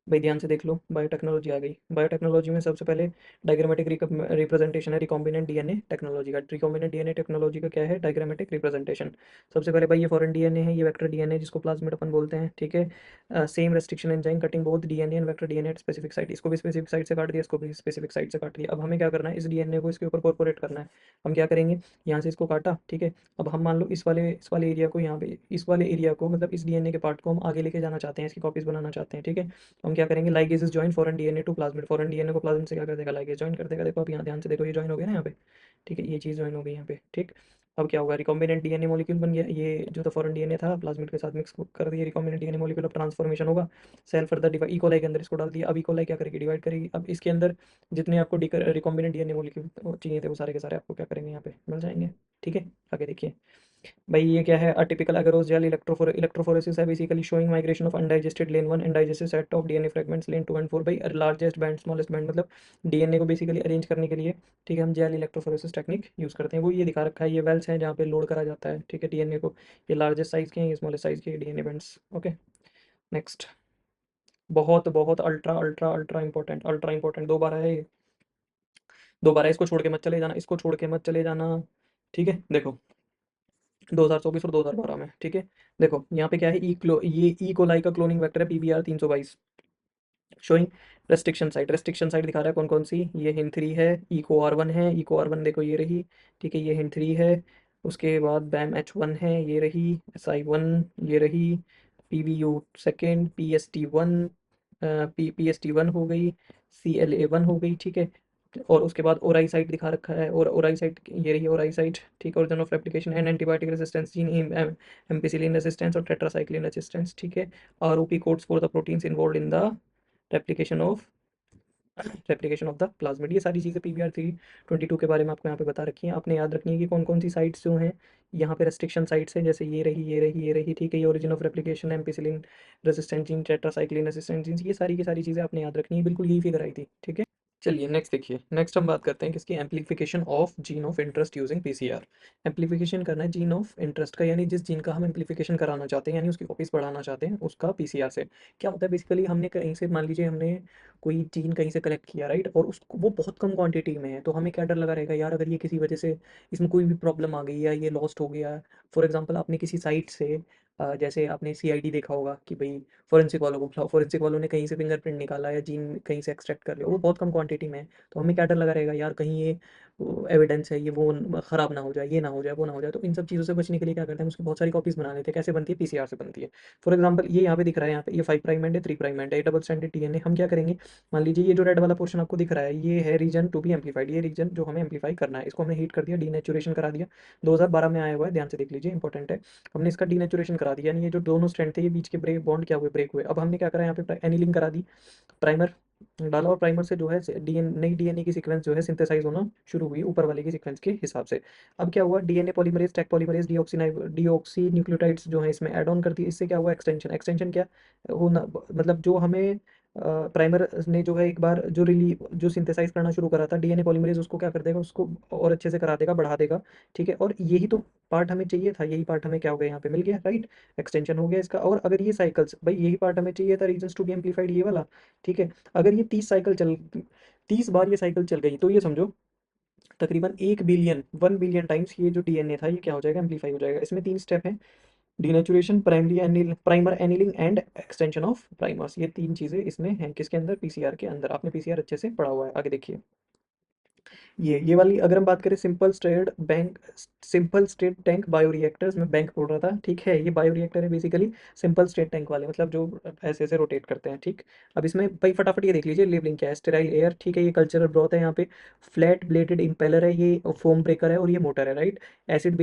भाई ध्यान से देख लो, बायोटेक्नोलॉजी आ गई। बायोटेक्नोलॉजी में सबसे पहले डायग्रामेटिक रिप्रेजेंटेशन है रिकॉम्बिनेंट डीएनए टेक्नोलॉजी का। रिकॉम्बिनेंट डीएनए टेक्नोलॉजी का क्या है, डायग्रामेटिक रिप्रेजेंटेशन। सबसे पहले भाई ये फॉरेन डीएनए है, ये वेक्टर डीएनए जिसको प्लाज्मिड अपन बोलते हैं, ठीक है। Same restriction enzyme cutting both DNA and vector DNA at specific site, इसको भी स्पेसिफिक साइट से काट दिया, इसको भी स्पेसिफिक साइट से काट दिया। अब हमें क्या करना है, इस डीएनए को इसके ऊपर कॉर्पोरेट करना है। हम क्या करेंगे, यहाँ से इसको काटा, ठीक है। अब हम मान लो इस वाले एरिया को, यहाँ पे इस वाले एरिया को, मतलब इस डीएनए के पार्ट को हम आगे लेके जाना चाहते हैं, इसकी कॉपीज बनाना चाहते हैं, ठीक है। हम क्या करेंगे, ligase join foreign DNA to plasmid, foreign DNA को प्लाज्मिड से क्या कर देगा, लाइगेज जॉइन कर देगा। देखो अब यहाँ ध्यान से देखो, ये जॉइन हो गया ना यहाँ पे, ठीक है, ये चीज़ जॉइन हो गई यहाँ पे, ठीक। अब क्या होगा, रिकॉम्बिनेंट डीएनए मॉलिक्यूल बन गया, ये जो था फॉरेन डीएनए था प्लाज्मिड के साथ मिक्स कर दिया, रिकॉम्बिनेंट डीएनए मॉलिक्यूल। अब ट्रांसफॉर्मेशन होगा, सेल फर्दर डिवाइड, इकोलाई के अंदर इसको डाल दिया। अब इकोलाई क्या करेगी, डिवाइड करेगी। अब इसके अंदर जितने आपको रिकॉम्बिनेंट डीएनए मॉलिक्यूल चाहिए थे, वो सारे के सारे आपको क्या करेंगे, यहाँ पे मिल जाएंगे, ठीक है। आगे देखिए भाई, ये क्या है, अटिपिकल अगरोस जेल इलेक्ट्रोफोरेसिस है, basically showing migration of undigested lane 1 and digested set of DNA fragments lane 2 and 4 भाई लार्जेस्ट बैंड स्मॉलेस्ट बैंड, मतलब डीएनए को बेसिकली अरेंज करने के लिए, ठीक है, हम जेल इलेक्ट्रोफोरेसिस टेक्निक यूज़ करते हैं। वो ये दिखा रखा है, ये वेल्स हैं जहाँ पे लोड करा जाता है, ठीक है, डीएनए को। ये लार्जेस्ट साइज़ के हैं, ये स्मॉलेस्ट साइज़ के डीएनए बैंड्स, ओके। नेक्स्ट, बहुत बहुत ultra ultra ultra important, ultra important, दोबारा है ये, दोबारा इसको छोड़ के मत चले जाना, इसको छोड़ के मत चले जाना, ठीक है। देखो 2024 और 2012 में, ठीक है। देखो यहाँ पे क्या है, ये ई कोलाई का क्लोनिंग वेक्टर है PBR 322, शोइंग रेस्ट्रिक्शन साइट दिखा रहा है कौन कौन सी, ये हिन 3 है, EcoR1 है, EcoR1 देखो ये रही, ठीक है, ये हिन 3 है। उसके बाद BAM H1 है, ये रही, SI1 ये रही, PBU सेकेंड, PST1, PST1 हो गई, CLA1 हो गई, ठीक है। और उसके बाद ओराई साइट दिखा रखा है, और ओराई साइट ये रही, ओराई साइट, ठीक है। Origin of replication and antibiotic resistance gene, ampicillin resistance और टेट्रासाइक्लिन रेजिस्टेंस, ठीक है। ROP codes for the proteins involve in the replication of the plasmid. ये सारी चीज़ें PBR 322 के बारे में आपको यहाँ पे बता रखी हैं। आपने याद रखनी है कि कौन कौन सी साइट्स जो हैं यहाँ पे रेस्ट्रिक्शन साइट्स हैं, जैसे ये रही, ये रही, ये रही, ठीक है। ये origin of replication, ampicillin resistant gene, tetracycline resistant gene, ये सारी की सारी चीज़ें आपने याद रखनी है, बिल्कुल यही फिगर आई थी, ठीक है। चलिए नेक्स्ट देखिए, नेक्स्ट हम बात करते हैं किसकी, amplification of gene of interest using PCR। Amplification करना है जीन ऑफ इंटरेस्ट का, यानी जिस जीन का हम एम्प्लीफिकेशन कराना चाहते हैं, यानी उसकी कॉपीज बढ़ाना चाहते हैं, उसका PCR से। क्या होता है बेसिकली, हमने कहीं से, मान लीजिए हमने कोई जीन कहीं से कलेक्ट किया, राइट, और उसको वो बहुत कम क्वांटिटी में है, तो हमें क्या डर लगा रहेगा, यार अगर ये किसी वजह से इसमें कोई भी प्रॉब्लम आ गई या ये लॉस्ट हो गया, फॉर एग्जाम्पल आपने किसी साइट से जैसे आपने सीआईडी देखा होगा कि भाई फोरेंसिक वालों को बुलाओ, फोरेंसिक वालों ने कहीं से फिंगरप्रिंट निकाला या जीन कहीं से एक्सट्रैक्ट कर लिया, वो बहुत कम क्वांटिटी में है, तो हमें क्या डर लगा रहेगा यार कहीं ये एविडेंस है ये वो ख़राब ना हो जाए, ये ना हो जाए, वो ना हो जाए। तो इन सब चीज़ों से बचने के लिए क्या करते हैं, उसकी बहुत सारी कॉपीज़ बना लेते हैं। कैसे बनती है? पीसीआर से बनती है। फॉर एग्जांपल ये यहाँ पे दिख रहा है, यहाँ पे ये 5 प्राइम एंड है, 3 प्राइम एंड है, ये डबल स्ट्रैंडेड डीएनए। हम क्या करेंगे, मान लीजिए ये जो रेड वाला पोर्शन आपको दिख रहा है, ये है रीजन टू बी एम्पलीफाइड, ये रीजन जो हमें एम्पलीफाई करना है, इसको हमने हीट कर दिया, डीनेचुरेशन करा दिया। 2012 में आया हुआ है, ध्यान से देख लीजिए, इंपॉर्टेंट है। हमने इसका डीनेचुरेशन करा दिया, यानी ये जो दोनों स्ट्रैंड थे ये बीच के ब्रेक बॉन्ड क्या हुए, ब्रेक हुए। अब हमने क्या करा, यहाँ पे एनीलिंग करा दी, प्राइमर डाला, और प्राइमर से जो है नई डीएनए की सीक्वेंस जो है सिंथेसाइज होना शुरू हुई ऊपर वाले की सीक्वेंस के हिसाब से। अब क्या हुआ, DNA polymerase, taq polymerase, deoxy nucleotides जो है इसमें ऐड ऑन कर दी। इससे क्या हुआ, एक्सटेंशन। एक्सटेंशन क्या होना, मतलब जो हमें प्राइमर ने जो है एक बार जो सिंथेसाइज करना शुरू करा था डीएनए पॉलीमरेज, उसको क्या कर देगा, उसको और अच्छे से करा देगा, बढ़ा देगा। ठीक है, और यही तो पार्ट हमें चाहिए था, यही पार्ट हमें क्या हो गया, यहाँ पे मिल गया, राइट। एक्सटेंशन हो गया इसका। और अगर ये साइकिल्स, भाई यही पार्ट हमें चाहिए था, रीजन्स टू बी एम्पलीफाइड, ये वाला। ठीक है, अगर ये 30 बार ये साइकिल चल गई, तो ये समझो तकरीबन 1 बिलियन 1 बिलियन टाइम्स ये जो डीएनए था ये क्या हो जाएगा, एम्पलीफाई हो जाएगा। इसमें 3 स्टेप हैं, denaturation, primer annealing and extension of primers. ये 3 चीज़ें इसमें हैं, किसके अंदर, पीसीआर के अंदर। आपने पीसीआर अच्छे से पढ़ा हुआ है। आगे देखिए, ये वाली अगर हम बात करें, सिंपल स्टेट टैंक बायोरिएक्टर्स, मैं बैंक बोल रहा था, ठीक है। ये बायोरिएक्टर है बेसिकली, सिंपल स्टेट टैंक वाले, मतलब जो ऐसे ऐसे रोटेट करते हैं, ठीक। अब इसमें भाई फटाफट ये देख लीजिए, लेबलिंग क्या है, स्टेराइल एयर, ठीक है, ये कल्चरल ब्रॉथ है, यहाँ पे फ्लैट ब्लेडेड इम्पेलर है, ये फोम ब्रेकर है, और ये मोटर है, right. Acid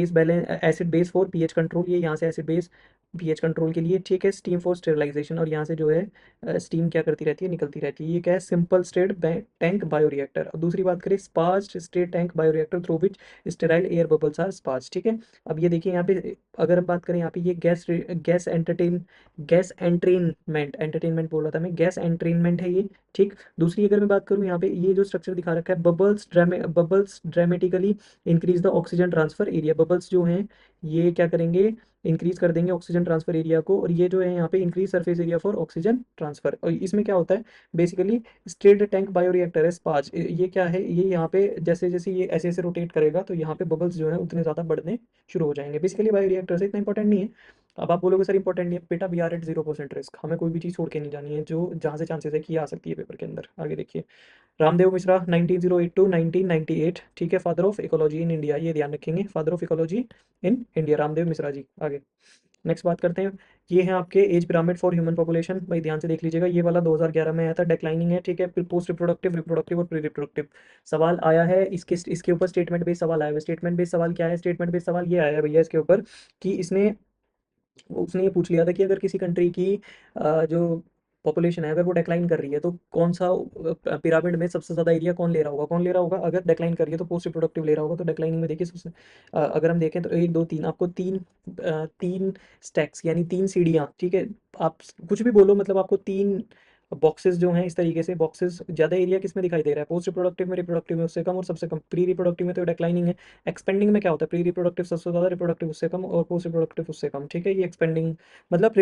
base for pH control, ये यहाँ से एसिड बेस पीएच कंट्रोल के लिए, ठीक है। स्टीम फॉर स्टेरिलाइजेशन, और यहाँ से जो है स्टीम क्या करती रहती है, निकलती रहती है। ये क्या है, सिंपल स्टेट टैंक बायोरिएक्टर। अब दूसरी बात करें, sparged stirred tank bioreactor through which sterile air bubbles are sparged, ठीक है। अब ये देखिए यहाँ पे, अगर हम बात करें यहाँ पे, ये गैस एंट्रेनमेंट, एंटरटेनमेंट बोल रहा था मैं, गैस एंट्रेनमेंट है ये, ठीक। दूसरी अगर मैं बात करूँ, यहाँ पे ये जो स्ट्रक्चर दिखा रखा है, bubbles dramatically increase the oxygen transfer area. Bubbles जो हैं ये क्या करेंगे, इंक्रीज कर देंगे ऑक्सीजन ट्रांसफर एरिया को, और ये जो है यहाँ पे increase surface area for oxygen transfer. और इसमें क्या होता है, बेसिकली स्टेट टैंक बायोरिएक्टर है, स्पार्ज। ये क्या है, ये यहाँ पे जैसे जैसे ये ऐसे ऐसे रोटेट करेगा, तो यहाँ पे बबल्स जो है उतने ज़्यादा बढ़ने शुरू हो जाएंगे। बेसिकली बायोरिएक्टर से इतना इंपॉर्टेंट नहीं है। अब आप बोलोगे सर इंपॉर्टेंट नहीं है बेटा, वी आर एट 0% रिस्क, हमें कोई भी चीज़ छोड़ के नहीं जानी है जो जहाँ से चांसेस है कि आ सकती है पेपर के अंदर। आगे देखिए, रामदेव मिश्रा 1908 टू 1998, ठीक है, father of ecology in India, ये ध्यान रखेंगे, father of ecology in India, Ramdev Mishra ji. आगे नेक्स्ट बात करते हैं, ये है आपके age pyramid for human population. भाई ध्यान से देख लीजिएगा, ये वाला 2011 में आया था, डिक्लाइनिंग है, ठीक है। फिर पोस्ट रिप्रोडक्टिव, रिप्रोडक्टिव और प्री रिप्रोडक्टिव सवाल आया है, इसके ऊपर स्टेटमेंट बेस्ड सवाल आया है। स्टेटमेंट बेस्ड सवाल क्या है, स्टेटमेंट बेस्ड सवाल ये आया है भैया इसके ऊपर कि उसने ये पूछ लिया था कि अगर किसी कंट्री की जो पॉपुलेशन है, अगर वो डिक्लाइन कर रही है, तो कौन सा पिरामिड में सबसे ज़्यादा एरिया कौन ले रहा होगा, कौन ले रहा होगा। अगर डिक्लाइन कर रही है तो पोस्ट रिप्रोडक्टिव ले रहा होगा। तो डिक्लाइनिंग में देखिए सबसे अगर हम देखें तो 1 2 3, आपको तीन स्टैक्स यानी 3 सीढ़ियाँ, ठीक है। आप कुछ भी बोलो, मतलब आपको 3 बॉक्सेस जो हैं, इस तरीके से बॉक्सेस। ज़्यादा एरिया किस में दिखाई दे रहा है, पोस्ट रिप्रोडक्टिव में, रिप्रोडक्टिव में उससे कम, और सबसे कम प्री रिप्रोडक्टिव में। तो डिक्लाइनिंग है। एक्सपेंडिंग में क्या होता है, प्री रिप्रोडक्टिव सबसे ज़्यादा, रिप्रोडक्टिव उससे कम, और पोस्ट रिप्रोडक्टिव उससे कम, ठीक है। ये एक्सपेंडिंग मतलब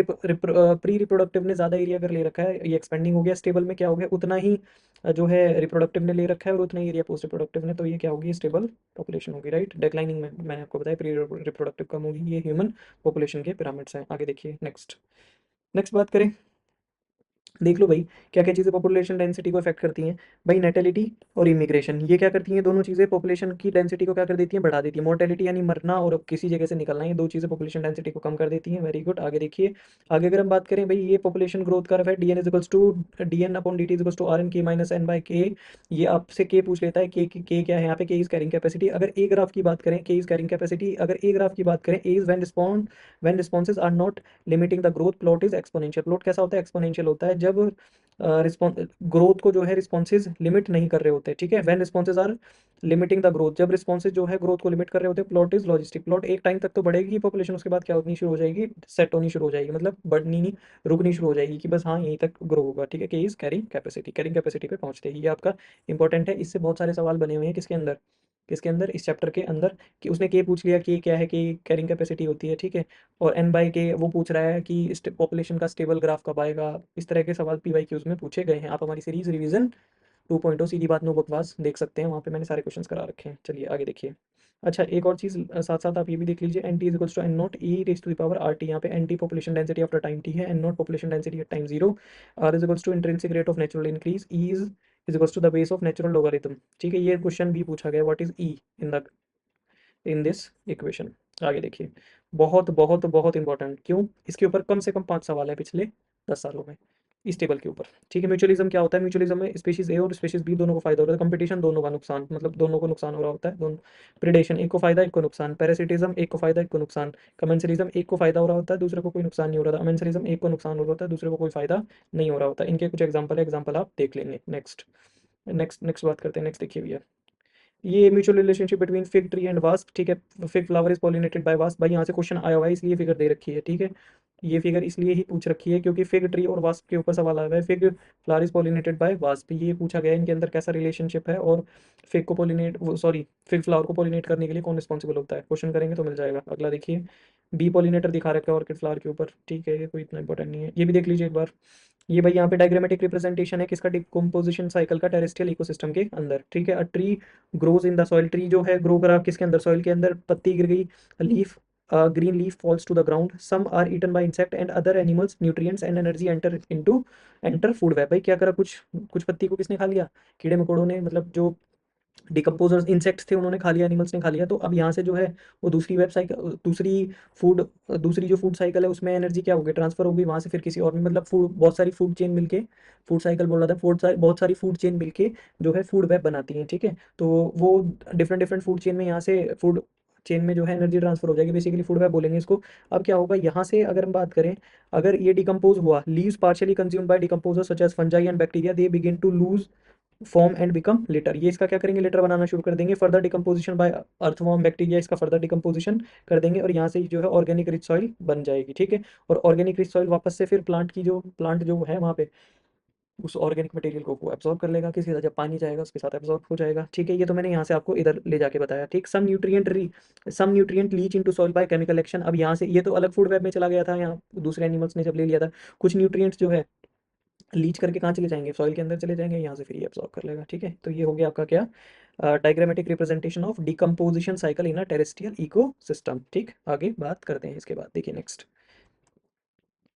प्री रिप्रोडक्टिव ने ज़्यादा एरिया अगर ले रखा है, ये एक्सपेंडिंग हो गया। स्टेबल में क्या हो गया, उतना ही जो है रिप्रोडक्टिव ने ले रखा है, और उतना ही एरिया पोस्ट रिप्रोडक्टिव ने, तो ये क्या होगी, स्टेबल पॉपुलेशन होगी, राइट। डिक्लाइनिंग में मैंने आपको बताया प्री रिप्रोडक्टिव कम होगी। ये ह्यूमन पॉपुलेशन के पिरामिड्स हैं। आगे देखिए, नेक्स्ट नेक्स्ट बात करें, देख लो भाई क्या क्या चीज़ें पॉपुलेशन डेंसिटी को अफेक्ट करती हैं। भाई नेटेलिटी और इमिग्रेशन, ये क्या करती हैं, दोनों चीज़ें पॉपुलेशन की डेंसिटी को क्या कर देती हैं, बढ़ा देती है। मोर्टेलिटी यानी मरना, और किसी जगह से निकलना, ये 2 चीज़ें पॉपुलेशन डेंसिटी को कम कर देती हैं। Very good. आगे देखिए, आगे अगर हम बात करें भाई, ये पॉपुलेशन ग्रोथ कर्व है, D N equals to D N upon D T equals to R N K minus N by K. ये आपसे के पूछ लेता है, के क्या है यहाँ पे, के इज कैरिंग कैपेसिटी। अगर ए ग्राफ की बात करें, के इज कैरिंग कैपेसिटी, अगर ए ग्राफ की बात करें, A is when responses are not limiting the growth, plot is exponential. Plot कैसा होता है, एक्सपोनेंशियल होता है, जब रिस्पॉन्स ग्रोथ को जो है रिस्पॉन्सेज लिमिट नहीं कर रहे होते, ठीक है। When responses are limiting the growth, जब रिस्पॉन्सेज जो है ग्रोथ को लिमिट कर रहे होते हैं। प्लॉट इज लॉजिस्टिक, प्लॉट एक टाइम तक तो बढ़ेगी पॉपुलेशन, उसके बाद क्या होनी शुरू हो जाएगी, सेट होनी शुरू हो जाएगी, मतलब बढ़नी नहीं, रुकनी शुरू हो जाएगी कि बस हाँ यहीं तक ग्रो होगा, ठीक है। के इज कैरिंग कैपेसिटी पे पहुंचते ही, ये आपका इंपॉर्टेंट है। इससे बहुत सारे सवाल बने हुए हैं किसके अंदर, इस चैप्टर के अंदर, कि उसने के पूछ लिया कि क्या है, कि कैरिंग कैपेसिटी होती है, ठीक है। और एन बाई के वो पूछ रहा है कि पॉपुलेशन का स्टेबल ग्राफ कब आएगा। इस तरह के सवाल पी वाई क्यूज में पूछे गए हैं। आप हमारी सीरीज रिवीजन 2.0 सीधी बात नो बकवास देख सकते हैं, वहाँ पे मैंने सारे क्वेश्चंस करा रखे हैं। चलिए आगे देखिए, अच्छा, एक और चीज़ साथ साथ आप ये भी देख लीजिए, N t is equals to N naught e raise to the power r t. यहाँ पे N t population density after time t है, N naught population density at time zero, r is equals to intrinsic rate of natural increase, e is equals to the base of natural logarithm. ठीक है, ये question भी पूछा गया, what is e in this equation. आगे देखिए, बहुत बहुत बहुत इंपॉर्टेंट, क्यों, इसके ऊपर कम से कम 5 सवाल है पिछले 10 सालों में, इस टेबल के ऊपर। ठीक है, म्यूचुअलिज्म क्या होता है, म्यूचुअलिज्म में स्पीशीज ए और स्पीशीज बी दोनों को फायदा होता है, कंपटीशन दोनों का नुकसान, मतलब दोनों को नुकसान हो रहा होता है, दोनों। प्रिडेशन एक को फायदा एक को नुकसान, पैरासिटिज्म एक को फायदा एक को नुकसान, कमेंसरिज्म एक को फायदा हो रहा होता है दूसरे को कोई नुकसान नहीं हो रहा था, अमेंसरिज्म एक को नुकसान हो रहा होता है दूसरे को कोई फायदा नहीं हो रहा होता। इनके कुछ एग्जाम्पल है, एग्जाम्पल आप देख लेंगे। नेक्स्ट नेक्स्ट नेक्स्ट बात करते हैं, नेक्स्ट देखिए भैया, ये mutual relationship between fig tree and wasp. ठीक है, fig flower is pollinated bye wasp, भाई यहाँ से क्वेश्चन आया हुआ है इसलिए फिगर दे रखी है। ठीक है, ये फिगर इसलिए ही पूछ रखी है क्योंकि फिग ट्री और वास्प के ऊपर सवाल आया हुआ है, fig flower is pollinated bye wasp, ये पूछा गया है इनके अंदर कैसा रिलेशनशिप है, और फिग को पॉलिनेट, सॉरी, फिग फ्लावर को पॉलिनेट करने के लिए कौन रिस्पॉन्सिबल होता है, क्वेश्चन करेंगे तो मिल जाएगा। अगला देखिए, बी पॉलिनेटर दिखा रखा है ऑर्किड फ्लावर के ऊपर। ठीक है, ये कोई इतना इंपॉर्टेंट नहीं है, ये भी देख लीजिए एक बार। ये भाई यहाँ पे डायग्रामेटिक रिप्रेजेंटेशन है किसका, डिकम्पोजिशन साइकिल का टेरेस्ट्रियल इकोसिस्टम के अंदर। ठीक है, a tree grows in the soil, tree जो है ग्रो करा किसके अंदर, सॉइल के अंदर, पत्ती गिर गई, leaf green leaf falls to the ground, some are eaten by insect and other animals, nutrients and energy enter food web. भाई क्या करा, कुछ कुछ पत्ती को किसने खा लिया, कीड़े मकोड़ों ने, मतलब जो डिकम्पोजर्स इंसेक्ट्स थे उन्होंने खा लिया, एनिमल्स ने खा लिया। तो अब यहाँ से जो है वो दूसरी वेब साइकिल, फूड दूसरी जो फूड साइकिल है उसमें एनर्जी क्या होगी, ट्रांसफर होगी वहाँ से फिर किसी और में, मतलब फूड, बहुत सारी फूड चेन मिलके, फूड साइकिल बोल रहा था, बहुत सारी फूड चेन मिलके जो है फूड वेब बनाती हैं। ठीक है, तो वो डिफरेंट डिफरेंट फूड चेन में यहाँ से फूड चेन में जो है एनर्जी ट्रांसफर हो जाएगी, बेसिकली फूड वेब बोलेंगे इसको। अब क्या होगा यहाँ से अगर हम बात करें, अगर ये डिकम्पोज हुआ, leaves partially consumed by decomposer such as fungi and bacteria, they begin to lose form and become litter, ये इसका क्या करेंगे, लिटर बनाना शुरू कर देंगे। Further decomposition by earthworm bacteria, इसका फर्दर डिकम्पोजिशन कर देंगे और यहाँ से जो है ऑर्गेनिक रिच सॉइल बन जाएगी। ठीक है, और ऑर्गेनिक रिच सॉइल वापस से फिर प्लांट जो है वहाँ पे उस ऑर्गेनिक मटेरियल को वो एब्जॉर्ब कर लेगा, किसी तरह जब पानी जाएगा उसके साथ एब्जॉर्ब हो जाएगा। ठीक है, ये तो मैंने यहाँ से आपको इधर ले जाके बताया। ठीक, some nutrient leach into soil by chemical action. अब यहाँ से ये तो अलग फूड वेब में चला गया था, यहाँ दूसरे एनिमल्स ने जब ले लिया था, कुछ न्यूट्रिएंट्स जो है लीच करके कहाँ चले जाएंगे, सॉइल के अंदर चले जाएंगे, यहाँ से फिर ये एब्जॉर्ब कर लेगा। ठीक है, तो ये हो गया आपका क्या, diagrammatic representation of decomposition cycle in a terrestrial ecosystem. ठीक, आगे बात करते हैं इसके बाद, देखिए नेक्स्ट।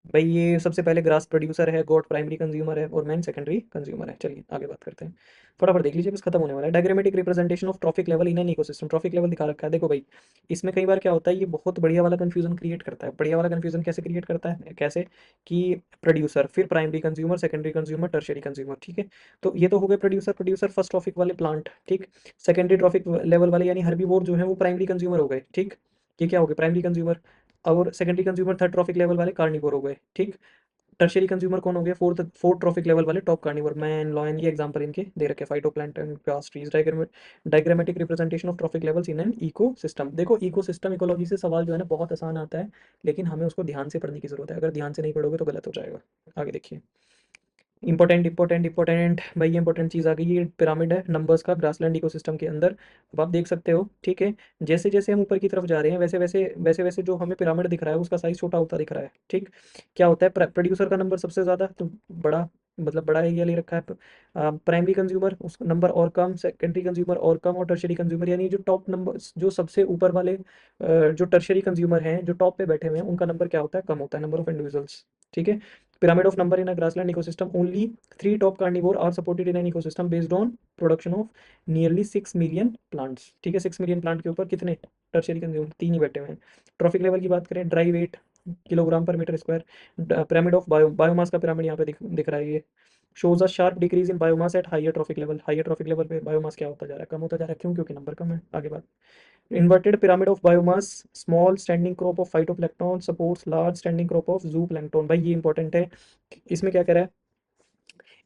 भाई ये सबसे पहले ग्रास प्रोड्यूसर है, गॉड प्राइमरी कंज्यूमर है और मैन सेकेंडरी कंज्यूमर है। चलिए आगे बात करते हैं, फटाफट देख लीजिए बस खत्म होने वाला है। Diagrammatic representation of trophic level in an ecosystem, trophic level दिखा रखा है, देखो भाई इसमें कई बार क्या होता है, ये बहुत बढ़िया वाला कंफ्यूजन क्रिएट करता है। बढ़िया वाला कंफ्यूजन कैसे क्रिएट करता है, कैसे कि प्रोड्यूसर, फिर primary consumer, secondary consumer, tertiary consumer. ठीक है, तो ये तो हो गए प्रोड्यूसर, फर्स्ट ट्रॉफिक वाले प्लांट। ठीक, सेकेंडरी ट्रॉफिक लेवल वाले यानी हर्बीवोर जो है वो प्राइमरी कंज्यूमर हो गए। ठीक, ये क्या हो गए, प्राइमरी कंज्यूमर। और secondary consumer third trophic level वाले कार्निवोर हो गए। ठीक, टर्शियरी कंज्यूमर कौन हो गया, फोर्थ ट्रॉफिक लेवल वाले टॉप कार्निवोर, मैन लॉयन, ये एग्जांपल इनके दे रखे, phytoplankton, grass trees. Diagrammatic representation of trophic levels in an ecosystem. देखो इकोसिस्टम इकोलॉजी से सवाल जो है ना बहुत आसान आता है, लेकिन हमें उसको ध्यान से पढ़ने की जरूरत है, अगर ध्यान से नहीं पढ़ोगे तो गलत हो जाएगा। आगे देखिए, इंपॉर्टेंट इंपॉर्टेंट इंपॉर्टेंट भाई, ये इंपॉर्टेंट चीज़ आ गई, ये पिरामिड है नंबर्स का ग्रासलैंड इकोसिस्टम के अंदर। अब आप देख सकते हो। ठीक है, जैसे जैसे हम ऊपर की तरफ जा रहे हैं वैसे वैसे जो हमें पिरामिड दिख रहा है उसका साइज छोटा होता दिख रहा है। ठीक, क्या होता है, प्रोड्यूसर का नंबर सबसे ज़्यादा, तो बड़ा, मतलब बड़ा एरिया ले रखा है। प्राइमरी कंज्यूमर उस नंबर और कम, सेकेंडरी कंज्यूमर और कम, और टर्शरी कंज्यूमर यानी जो टॉप नंबर, जो सबसे ऊपर वाले जो टर्शरी कंज्यूमर हैं जो टॉप पे बैठे हुए हैं उनका नंबर क्या होता है, कम होता है, नंबर ऑफ इंडिविजुअल्स। ठीक है, pyramid of number in a grassland ecosystem, only three top carnivore are supported in an ecosystem based on production of nearly 6 million plants। ठीक है, 6 मिलियन प्लांट के ऊपर कितने टर्शियरी कंज्यूमर, तीन ही बैठे हुए हैं। ट्रॉफिक लेवल की बात करें, dry weight kilogram per metre square, pyramid of biomass का पिरामिड यहाँ पे दिख रहा है, ये shows a sharp decrease in biomass at higher trophic level पे बायोमास क्या होता जा रहा है, कम होता जा रहा है, क्यों, क्योंकि नंबर कम है। आगे बात, inverted pyramid of biomass, small standing crop of phytoplankton supports large standing crop of zooplankton। भाई ये इंपॉर्टेंट है, इसमें क्या कह रहा है,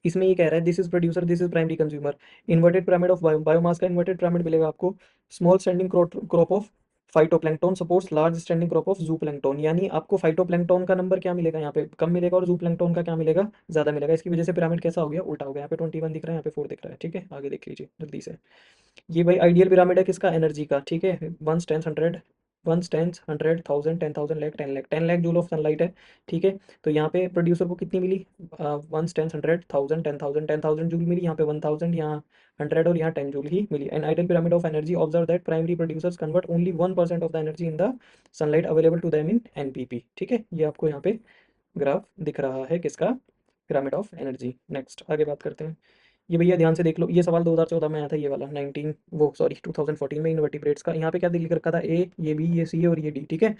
इसमें ये कह रहा है this is producer this is primary consumer. Inverted pyramid of biomass का इन्वर्टेड पिरामिड मिलेगा आपको, small standing crop of phytoplankton supports large standing crop of जूप्लैंक्टन, यानी आपको फाइटोप्लैंक्टन का नंबर क्या मिलेगा, यहाँ पे कम मिलेगा और जूप्लैंक्टन का क्या मिलेगा, ज्यादा मिलेगा। इसकी वजह से पिरामिड कैसा हो गया, उल्टा हो गया, यहाँ पे 21 दिख रहा है, यहाँ पे 4 दिख रहा है। ठीक है, आगे देख लीजिए जल्दी से। ये भाई आइडियल पिरामिड है किसका, एनर्जी का। ठीक है, 1 10 100 ones, tens, 100, 1000, 10,000, lakh, 10 lakh, 10 lakh joule of sunlight है। ठीक है, तो यहाँ पे प्रोड्यूसर को कितनी मिली? वंस, टेंस, 100, 1000, 10,000, 10,000 जूल मिली, यहाँ पे 1000, यहाँ 100 और यहाँ 10 जूल ही मिली। An ideal pyramid of energy observe that primary producers convert only 1% of the energy in the sunlight available to them in NPP. ठीक है, ये आपको यहाँ पे ग्राफ दिख रहा है किसका? Pyramid of energy. नेक्स्ट आगे बात करते हैं। ये भैया ध्यान से देख लो, ये सवाल 2014 में आया था, ये वाला 19 वो सॉरी 2014 में इनवर्टिब्रेट्स का। यहाँ पे क्या लिख रखा था? ए, ये बी, ये सी और ये डी। ठीक है,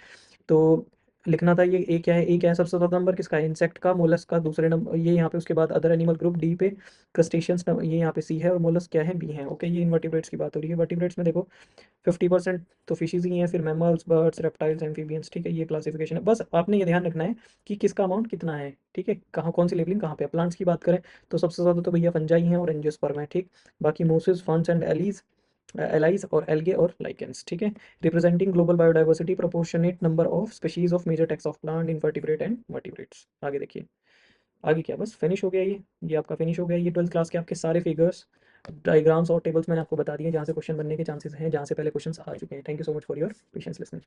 तो लिखना था ये ए क्या है? ए क्या है? सबसे ज़्यादा नंबर किसका है? इंसेक्ट का, मोलस्क का दूसरे नंबर ये यहाँ पे, उसके बाद अदर एनिमल ग्रुप डी पे, क्रस्टेशियंस ये यहाँ पे सी है, और मोलस्क क्या है? बी है। ओके, ये इनवर्टिब्रेट्स की बात हो रही है। वर्टिब्रेट्स में देखो 50% तो फिशेज ही हैं, फिर मैमल्स, बर्ड्स, रेप्टाइल्स, एम्फीबियंस। ठीक है, ये क्लासिफिकेशन है। बस आपने ये ध्यान रखना है कि किसका अमाउंट कितना है। ठीक है, कहाँ कौन सी लेबलिंग कहाँ पे। प्लांट्स की बात करें तो सबसे ज़्यादा तो भैया फंजाई हैं और एंजियोस्पर्म है। ठीक, बाकी mosses, ferns and allies, allies और एल्गे और लाइकेंस। ठीक है, representing global biodiversity, proportionate number of species of major taxa of plant, invertebrate and vertebrates. आगे देखिए, आगे क्या, बस फिनिश हो गया ये आपका फिनिश हो गया। ये 12th क्लास के आपके सारे फिगर्स, डायग्राम्स और टेबल्स मैंने आपको बता दिए, जहाँ से क्वेश्चन बनने के चांसेस हैं, जहाँ से पहले क्वेश्चंस आ चुके हैं। Thank you so much for your patience listening.